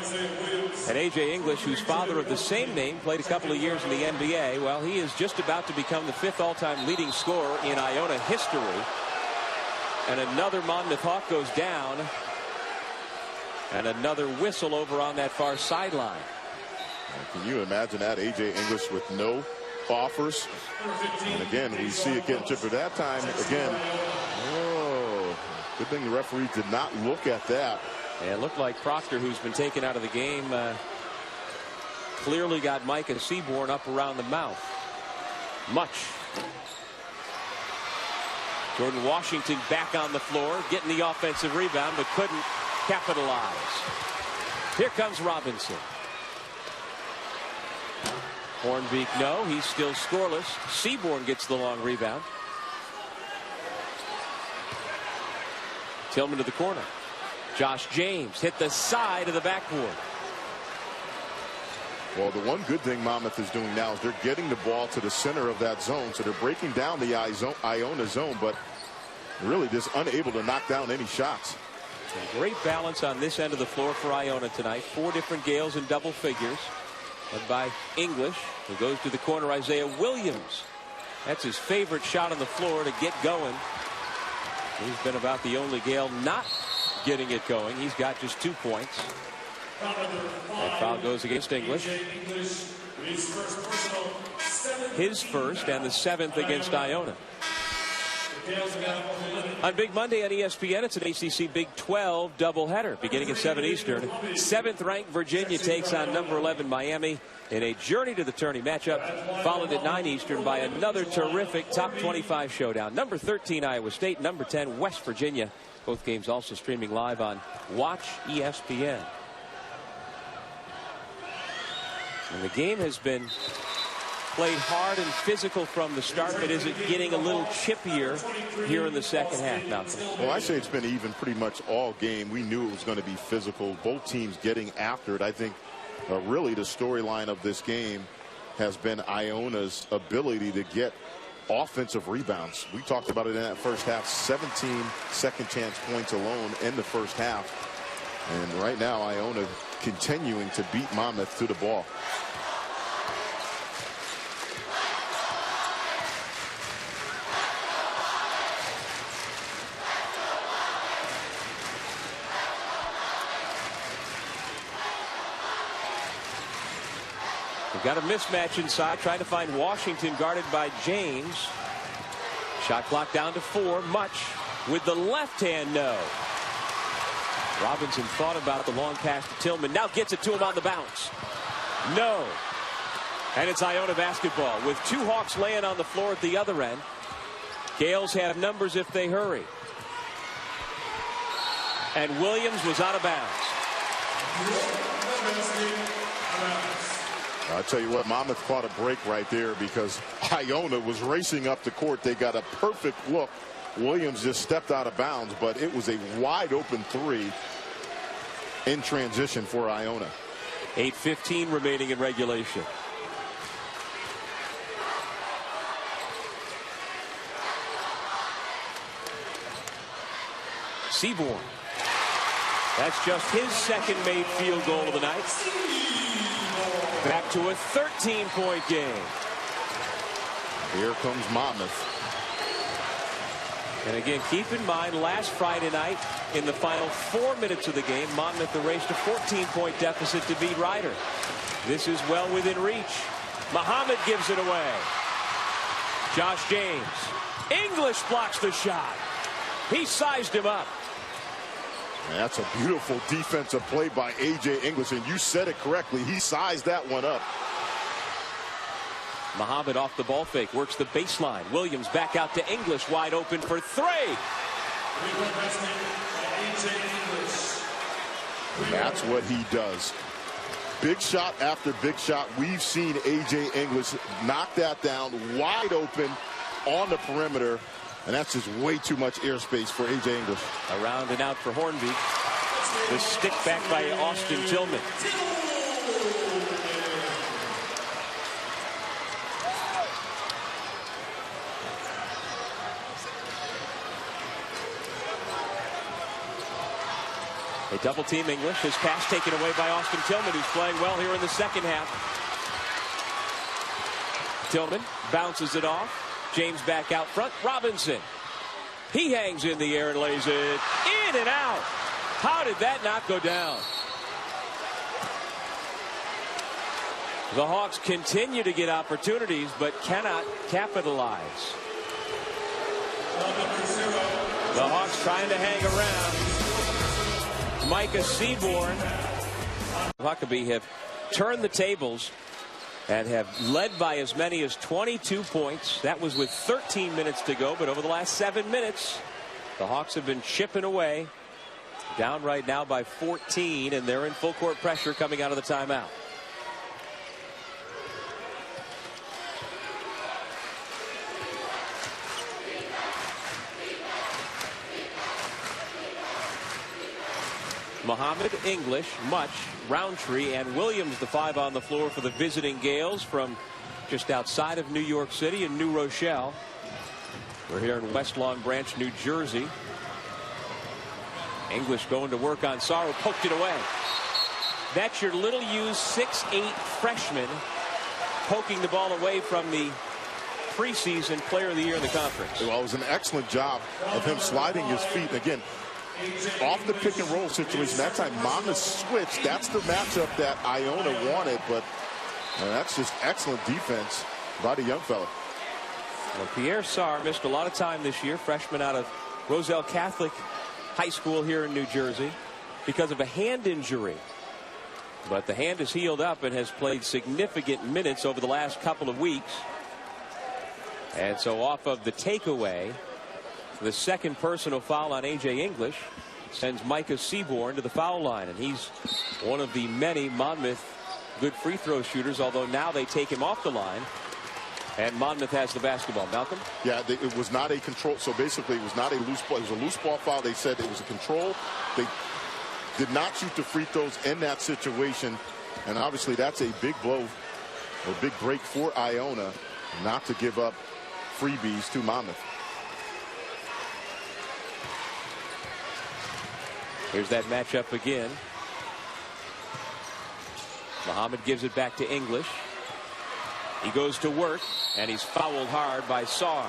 And A.J. English, whose father of the same name played a couple of years in the NBA, well, he is just about to become the 5th all-time leading scorer in Iona history. And another Monmouth Hawk goes down. And another whistle over on that far sideline. Can you imagine that? A.J. English with no offers. And again, we see it getting chipped. That time, again, oh, good thing the referee did not look at that. And it looked like Proctor, who's been taken out of the game, clearly got Micah Seaborn up around the mouth. Much. Jordan Washington back on the floor, getting the offensive rebound, but couldn't capitalize. Here comes Robinson. Hornbeek, no, he's still scoreless. Seaborn gets the long rebound. Tillman to the corner. Josh James hit the side of the backboard. Well, the one good thing Monmouth is doing now is they're getting the ball to the center of that zone, so they're breaking down the Iona zone, but really just unable to knock down any shots. Great balance on this end of the floor for Iona tonight. 4 different Gales in double figures, led by English, who goes to the corner. Isaiah Williams, that's his favorite shot on the floor to get going. He's been about the only Gale not getting it going. He's got just 2 points. That foul goes against English. His first and the 7th against Iona. On Big Monday on ESPN, it's an ACC Big 12 doubleheader beginning at 7 Eastern. 7th-ranked Virginia takes on number 11 Miami in a journey to the tourney matchup, followed at 9 Eastern by another terrific top 25 showdown. Number 13 Iowa State, number 10 West Virginia. Both games also streaming live on Watch ESPN. And the game has been played hard and physical from the start, but is it getting a little chippier here in the second half, Malcolm? Well, I say it's been even pretty much all game. We knew it was going to be physical. Both teams getting after it. I think really the storyline of this game has been Iona's ability to get offensive rebounds. We talked about it in that first half. 17 second chance points alone in the first half. And right now, Iona continuing to beat Monmouth to the ball. We've got a mismatch inside, trying to find Washington guarded by James. Shot clock down to 4. Much with the left hand, no. Robinson thought about the long pass to Tillman. Now gets it to him on the bounce. No. And it's Iona basketball with 2 Hawks laying on the floor at the other end. Gales have numbers if they hurry. And Williams was out of bounds. I'll tell you what, Monmouth caught a break right there because Iona was racing up the court. They got a perfect look. Williams just stepped out of bounds, but it was a wide open 3 in transition for Iona. 8:15 remaining in regulation. Seaborn. That's just his second made field goal of the night. Back to a 13-point game. Here comes Monmouth. And again, keep in mind, last Friday night, in the final 4 minutes of the game, Monmouth erased a 14-point deficit to beat Ryder. This is well within reach. Muhammad gives it away. Josh James. English blocks the shot. He sized him up. And that's a beautiful defensive play by A.J. English, and you said it correctly. He sized that one up. Muhammad off the ball fake, works the baseline. Williams back out to English, wide open for 3. That's what he does. Big shot after big shot. We've seen A.J. English knock that down wide open on the perimeter. And that's just way too much airspace for A.J. English. Around and out for Hornbeek. The stick back by Austin Tillman. They double team English. His pass taken away by Austin Tillman, who's playing well here in the second half. Tillman bounces it off. James back out front. Robinson. He hangs in the air and lays it in and out. How did that not go down? The Hawks continue to get opportunities but cannot capitalize. The Hawks trying to hang around. Micah Seaborn. Huckabee have turned the tables and have led by as many as 22 points. That was with 13 minutes to go, but over the last 7 minutes, the Hawks have been chipping away. Down right now by 14, and they're in full court pressure coming out of the timeout. Muhammad, English, Much, Roundtree, and Williams, the 5 on the floor for the visiting Gales from just outside of New York City in New Rochelle. We're here in West Long Branch, New Jersey. English going to work on Sarr, poked it away. That's your little used 6'8" freshman poking the ball away from the preseason player of the year in the conference. Well, it was an excellent job of him sliding his feet. Again, off the pick and roll situation. That time Monmouth switched. That's the matchup that Iona wanted, but that's just excellent defense by the young fella. Well, Pierre Sarr missed a lot of time this year, freshman out of Roselle Catholic High School here in New Jersey, because of a hand injury. But the hand is healed up and has played significant minutes over the last couple of weeks. And so off of the takeaway, the second personal foul on A.J. English sends Micah Seaborn to the foul line, and he's one of the many Monmouth good free throw shooters, although now they take him off the line. And Monmouth has the basketball. Malcolm? Yeah, it was not a control. So basically, it was not a loose ball. It was a loose ball foul. They said it was a control. They did not shoot the free throws in that situation. And obviously, that's a big blow, a big break for Iona not to give up freebies to Monmouth. Here's that matchup again. Muhammad gives it back to English. He goes to work, and he's fouled hard by Sarr.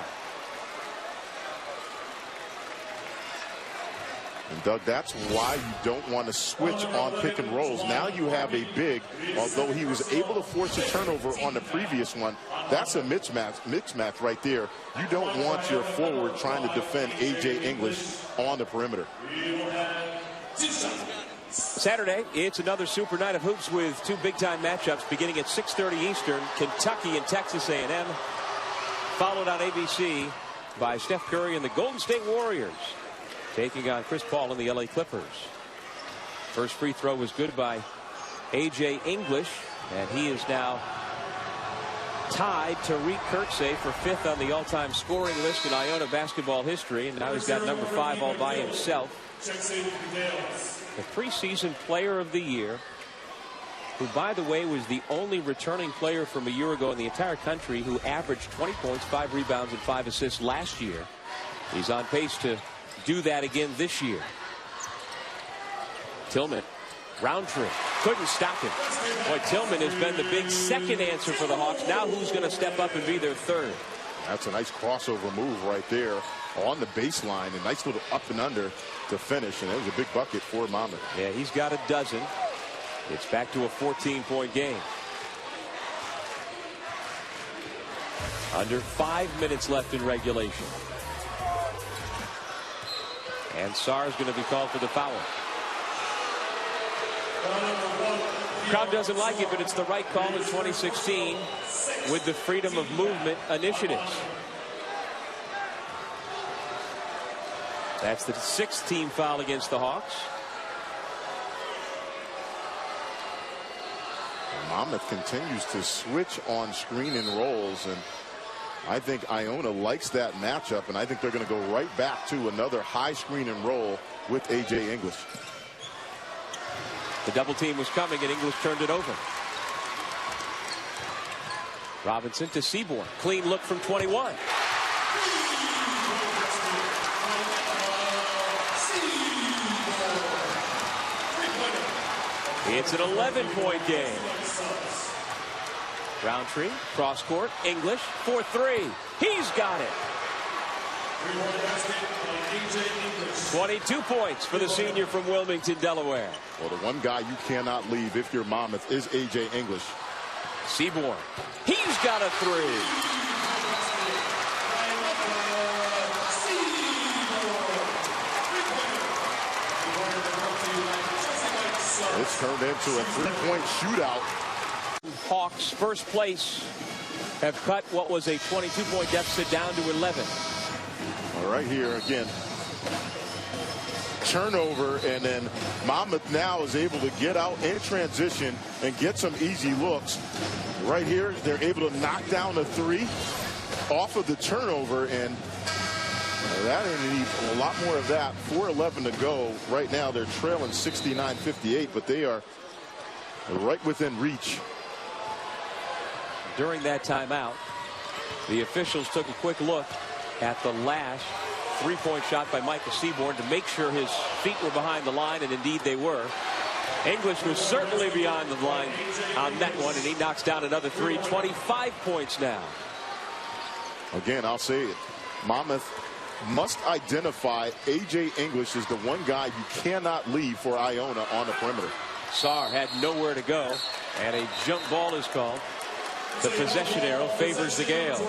And Doug, that's why you don't want to switch on pick and rolls. Now you have a big, although he was able to force a turnover on the previous one, that's a mismatch right there. You don't want your forward trying to defend A.J. English on the perimeter. Saturday, it's another super night of hoops with two big-time matchups beginning at 6:30 Eastern. Kentucky and Texas A&M, followed on ABC by Steph Curry and the Golden State Warriors taking on Chris Paul and the LA Clippers. First free throw was good by A.J. English, and he is now tied Tariq Kirksey for 5th on the all-time scoring list in Iona basketball history, and now he's got number 5 all by himself. The preseason player of the year, who, by the way, was the only returning player from a year ago in the entire country who averaged 20 points, 5 rebounds, and 5 assists last year. He's on pace to do that again this year. Tillman, Roundtree, couldn't stop him. Boy, Tillman has been the big second answer for the Hawks. Now who's going to step up and be their third? That's a nice crossover move right there on the baseline. A nice little up and under to finish, and it was a big bucket for Monmouth. Yeah, he's got a dozen. It's back to a 14-point game. Under 5 minutes left in regulation. And Sarr is going to be called for the foul. Crowd doesn't like it, but it's the right call in 2016 with the freedom of movement initiatives. That's the 6th team foul against the Hawks. Monmouth continues to switch on screen and rolls, and I think Iona likes that matchup, and I think they're going to go right back to another high screen and roll with A.J. English. The double team was coming, and English turned it over. Robinson to Seaborn. Clean look from 21. It's an 11-point game. Roundtree, cross court, English, 4-3. He's got it. 22 points for the senior from Wilmington, Delaware. Well, the one guy you cannot leave if you're Monmouth is A.J. English. Seaborn. He's got a three. It's turned into a three-point shootout. Hawks, first place, have cut what was a 22-point deficit down to 11. All right, here again. Turnover, and then Monmouth now is able to get out in transition and get some easy looks. Right here, they're able to knock down a three off of the turnover, and that didn't need a lot more of that. 4:11 to go. Right now, they're trailing 69-58, but they are right within reach. During that timeout, the officials took a quick look at the last three-point shot by Michael Seaborn to make sure his feet were behind the line, and indeed they were. English was certainly beyond the line on that one, and he knocks down another three. 25 points now. Again, I'll say it. Monmouth must identify A.J. English as the one guy you cannot leave for Iona on the perimeter. Sarr had nowhere to go, and a jump ball is called. The possession arrow favors the Gales.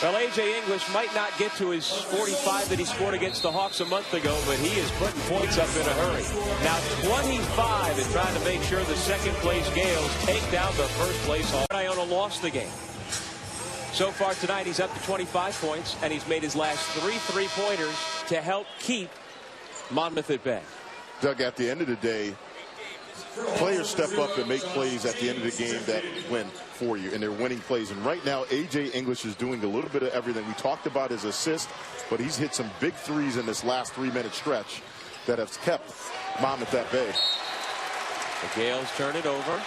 Well, A.J. English might not get to his 45 that he scored against the Hawks a month ago, but he is putting points up in a hurry. Now 25 and trying to make sure the second-place Gales take down the first-place Hawks. Iona lost the game. So far tonight, he's up to 25 points, and he's made his last three three-pointers to help keep Monmouth at bay. Doug, at the end of the day, players step up and make plays at the end of the game that win for you, and they're winning plays. And right now, A.J. English is doing a little bit of everything. We talked about his assist, but he's hit some big threes in this last 3-minute stretch that have kept Monmouth at bay. The Gales turn it over.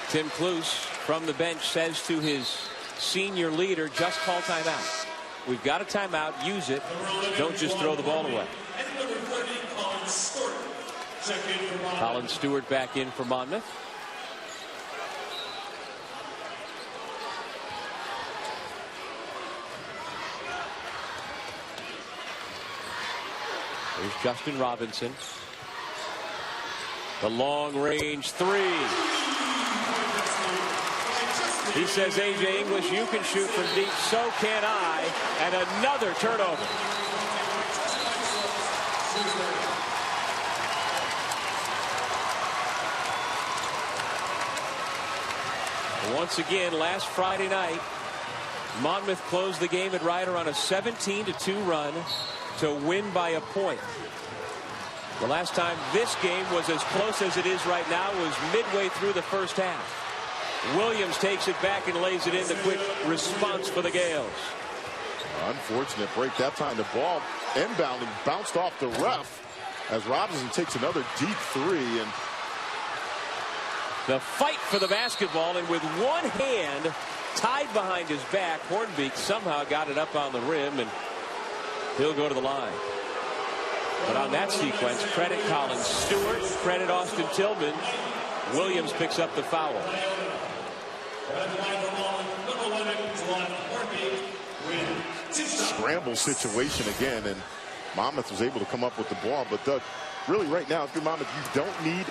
Tim Cluse from the bench says to his senior leader, just call timeout. We've got a timeout. Use it. Don't just throw the ball away. Colin Stewart back in for Monmouth. There's Justin Robinson. The long-range three. He says, A.J. English, you can shoot from deep. So can I. And another turnover. Once again, last Friday night, Monmouth closed the game at Ryder on a 17-2 run to win by a point. The last time this game was as close as it is right now was midway through the first half. Williams takes it back and lays it in. The quick response for the Gales. Unfortunate break that time. The ball inbounding bounced off the ref as Robinson takes another deep three. And the fight for the basketball, and with one hand tied behind his back, Hornbeek somehow got it up on the rim, and he'll go to the line. But on that sequence, credit Colin Stewart, credit Austin Tillman. Williams picks up the foul. Scramble situation again, and Monmouth was able to come up with the ball. But Doug, really right now, if you're Monmouth, you don't need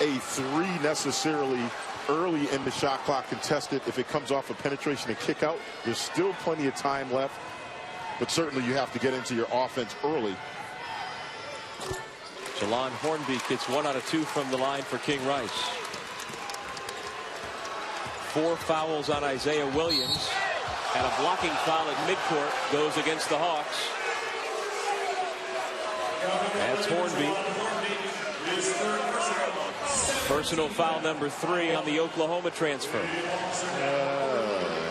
a three necessarily early in the shot clock contested. If it comes off a penetration and kick out, there's still plenty of time left. But certainly you have to get into your offense early. Jalon Hornbeek gets 1 out of 2 from the line for King Rice. 4 fouls on Isaiah Williams, and a blocking foul at midcourt goes against the Hawks. That's Hornbeek. Personal foul number 3 on the Oklahoma transfer.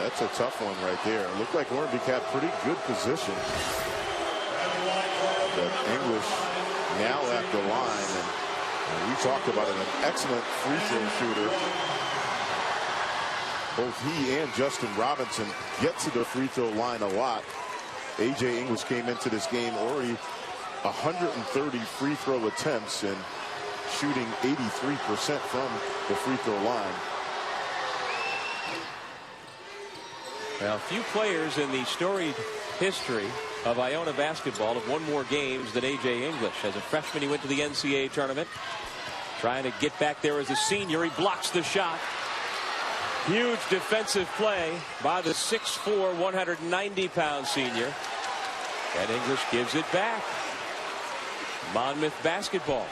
That's a tough one right there. It looked like Hornbeek had pretty good position. But English now at the line. And we talked about it, an excellent free throw shooter. Both he and Justin Robinson get to the free throw line a lot. A.J. English came into this game already 130 free throw attempts and shooting 83% from the free throw line. Now, few players in the storied history of Iona basketball have won more games than A.J. English. As a freshman, he went to the NCAA tournament, trying to get back there as a senior. He blocks the shot. Huge defensive play by the 6'4", 190-pound senior. And English gives it back. Monmouth basketball.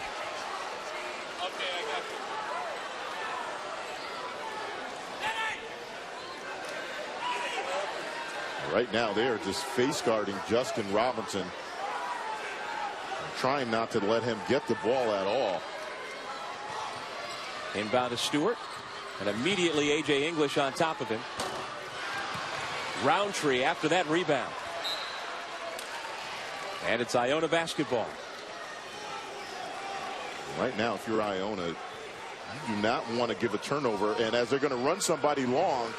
Right now, they are just face guarding Justin Robinson, trying not to let him get the ball at all. Inbound to Stewart, and immediately A.J. English on top of him. Roundtree after that rebound. And it's Iona basketball. Right now, if you're Iona, you do not want to give a turnover. And as they're going to run somebody long,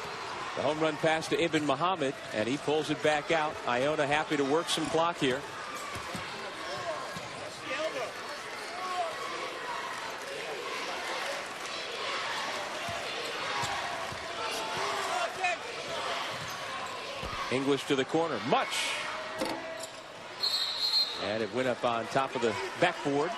the home run pass to Ibn Muhammad, and he pulls it back out. Iona happy to work some clock here. English to the corner. Much. And it went up on top of the backboard.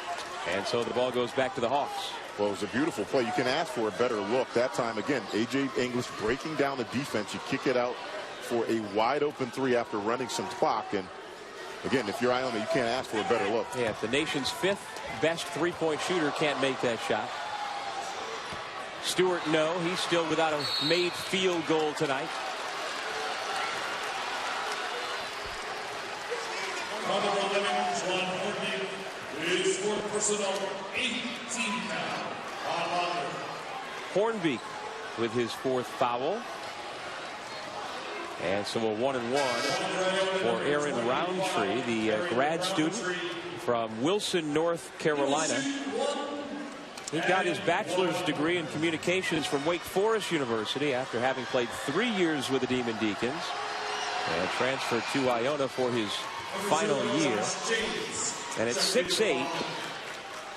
And so the ball goes back to the Hawks. Well, it was a beautiful play. You can ask for a better look. That time, again, A.J. English breaking down the defense. You kick it out for a wide open three after running some clock. And again, if you're Iona, you can't ask for a better look. Yeah, if the nation's 5th best three-point shooter can't make that shot. Stewart, no, he's still without a made field goal tonight. His fourth personal, 18 foul on Monmouth. Hornby with his 4th foul. And so a 1-and-1 for Aaron Roundtree, the grad student from Wilson, North Carolina. He got his bachelor's degree in communications from Wake Forest University after having played 3 years with the Demon Deacons, and transferred to Iona for his final year. And at 6'8",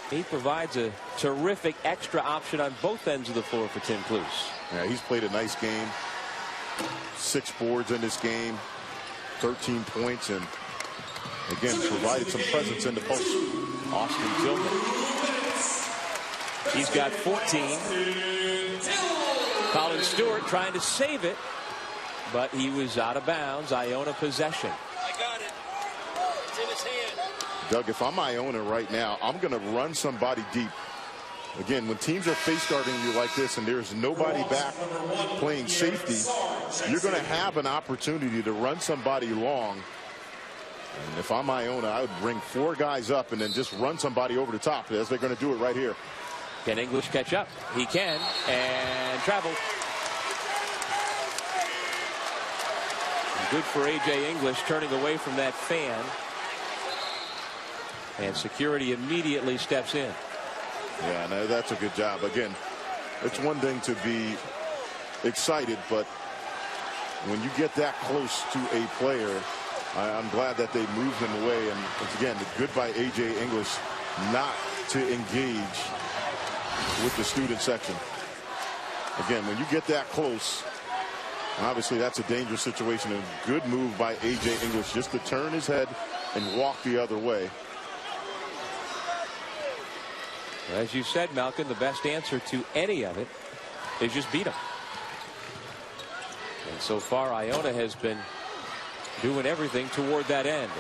he provides a terrific extra option on both ends of the floor for Tim Cluse. Yeah, he's played a nice game. 6 boards in this game, 13 points, and again provided some presence in the post. Austin Tillman. He's got 14. Colin Stewart trying to save it, but he was out of bounds. Iona possession. I got it. It's in his hand. Doug, if I'm Iona right now, I'm going to run somebody deep. Again, when teams are face guarding you like this and there's nobody back playing safety, you're going to have an opportunity to run somebody long. And if I'm Iona, I would bring 4 guys up and then just run somebody over the top, as they're going to do it right here. Can English catch up? He can, and travel. Good for A.J. English, turning away from that fan. And security immediately steps in. Yeah, no, that's a good job. Again, it's one thing to be excited, but when you get that close to a player, I'm glad that they moved him away. And once again, good by A.J. English not to engage with the student section. Again, when you get that close, obviously that's a dangerous situation. A good move by A.J. English just to turn his head and walk the other way. As you said, Malcolm, the best answer to any of it is just beat him. And so far, Iona has been doing everything toward that end.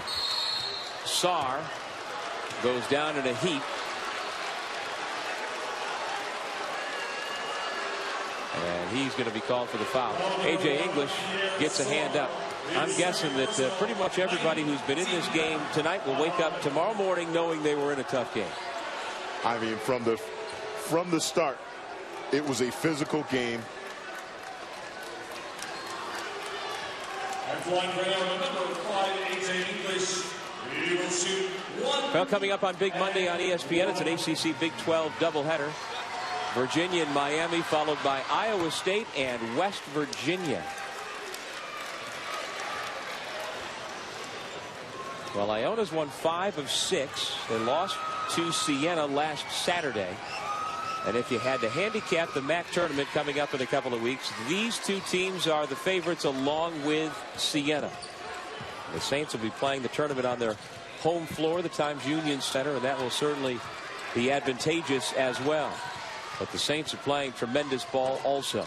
Sarr goes down in a heap. And he's going to be called for the foul. A.J. English gets a hand up. I'm guessing that pretty much everybody who's been in this game tonight will wake up tomorrow morning knowing they were in a tough game. I mean, from the start, it was a physical game. And flying right out of number 5, A.J. English. He will shoot 1 Well, coming up on Big Monday on ESPN, it's an ACC Big 12 doubleheader. Virginia and Miami, followed by Iowa State and West Virginia. Well, Iona's won 5 of 6. They lost to Siena last Saturday. And if you had to handicap the MAC tournament coming up in a couple of weeks, these two teams are the favorites along with Siena. The Saints will be playing the tournament on their home floor, the Times Union Center, and that will certainly be advantageous as well. But the Saints are playing tremendous ball also.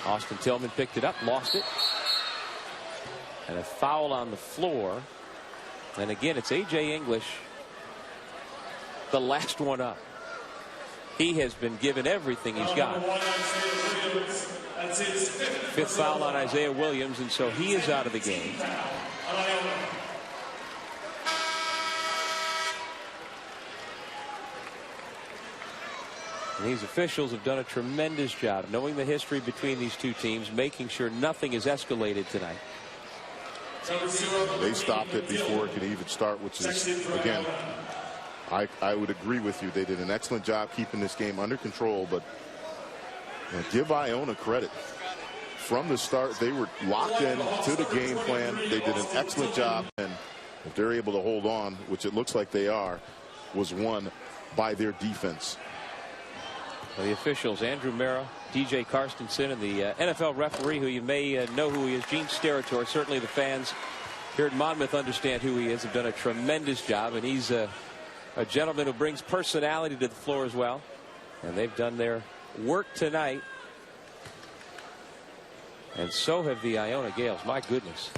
Austin Tillman picked it up, lost it. And a foul on the floor. And again, it's A.J. English, the last one up. He has been given everything he's got. Fifth foul on Isaiah Williams, and so he is out of the game. And these officials have done a tremendous job knowing the history between these two teams, making sure nothing is escalated tonight. They stopped it before it could even start, which is, again, I would agree with you. They did an excellent job keeping this game under control, but give Iona credit. From the start, they were locked in to the game plan. They did an excellent job, and if they're able to hold on, which it looks like they are, was won by their defense. The officials, Andrew Mara, DJ Karstensen, and the NFL referee, who you may know who he is, Gene Steratore. Certainly the fans here at Monmouth understand who he is, have done a tremendous job, and he's a gentleman who brings personality to the floor as well. And they've done their work tonight. And so have the Iona Gales. My goodness.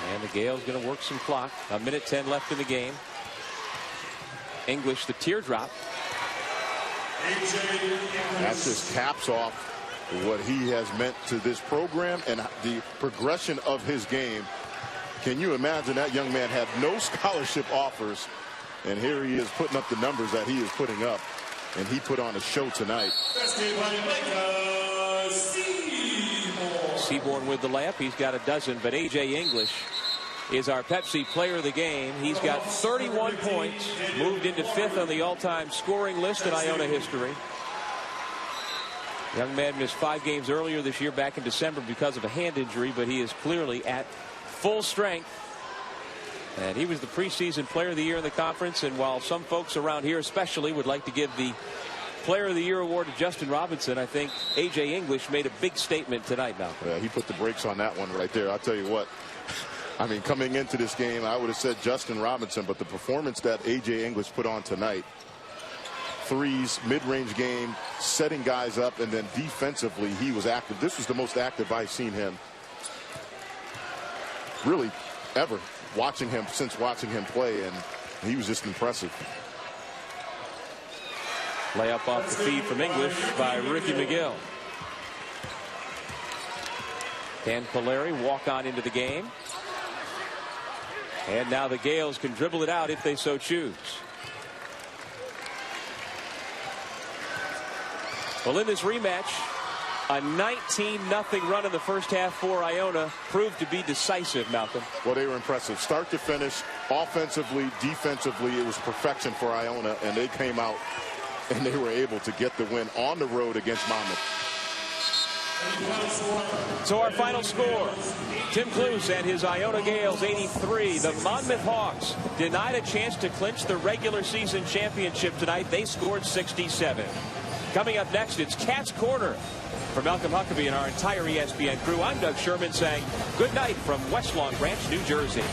And the Gales going to work some clock. A minute 10 left in the game. English, the teardrop. That just caps off what he has meant to this program and the progression of his game. Can you imagine that young man had no scholarship offers, and here he is putting up the numbers that he is putting up, and he put on a show tonight. Seaborn with the layup. He's got a dozen, but A.J. English is our Pepsi player of the game. He's got 31 points, moved into 5th on the all-time scoring list in Iona history. Young man missed 5 games earlier this year back in December because of a hand injury, but he is clearly at full strength. And he was the preseason player of the year in the conference, and while some folks around here especially would like to give the player of the year award to Justin Robinson, I think A.J. English made a big statement tonight, Malcolm. Yeah, he put the brakes on that one right there. I'll tell you what. I mean, coming into this game, I would have said Justin Robinson, but the performance that A.J. English put on tonight, threes, mid-range game, setting guys up, and then defensively, he was active. This was the most active I've seen him really ever since watching him play, and he was just impressive. Layup off the feed from English by Ricky McGill. Dan Polari walk on into the game. And now the Gales can dribble it out if they so choose. Well, in this rematch, a 19-0 run in the first half for Iona proved to be decisive, Malcolm. Well, they were impressive. Start to finish, offensively, defensively, it was perfection for Iona, and they came out and they were able to get the win on the road against Monmouth. So our final score, Tim Cluse and his Iona Gales 83. The Monmouth Hawks denied a chance to clinch the regular season championship tonight. They scored 67. Coming up next, it's Cat's Corner. For Malcolm Huckabee and our entire ESPN crew, I'm Doug Sherman saying good night from West Long Branch, New Jersey.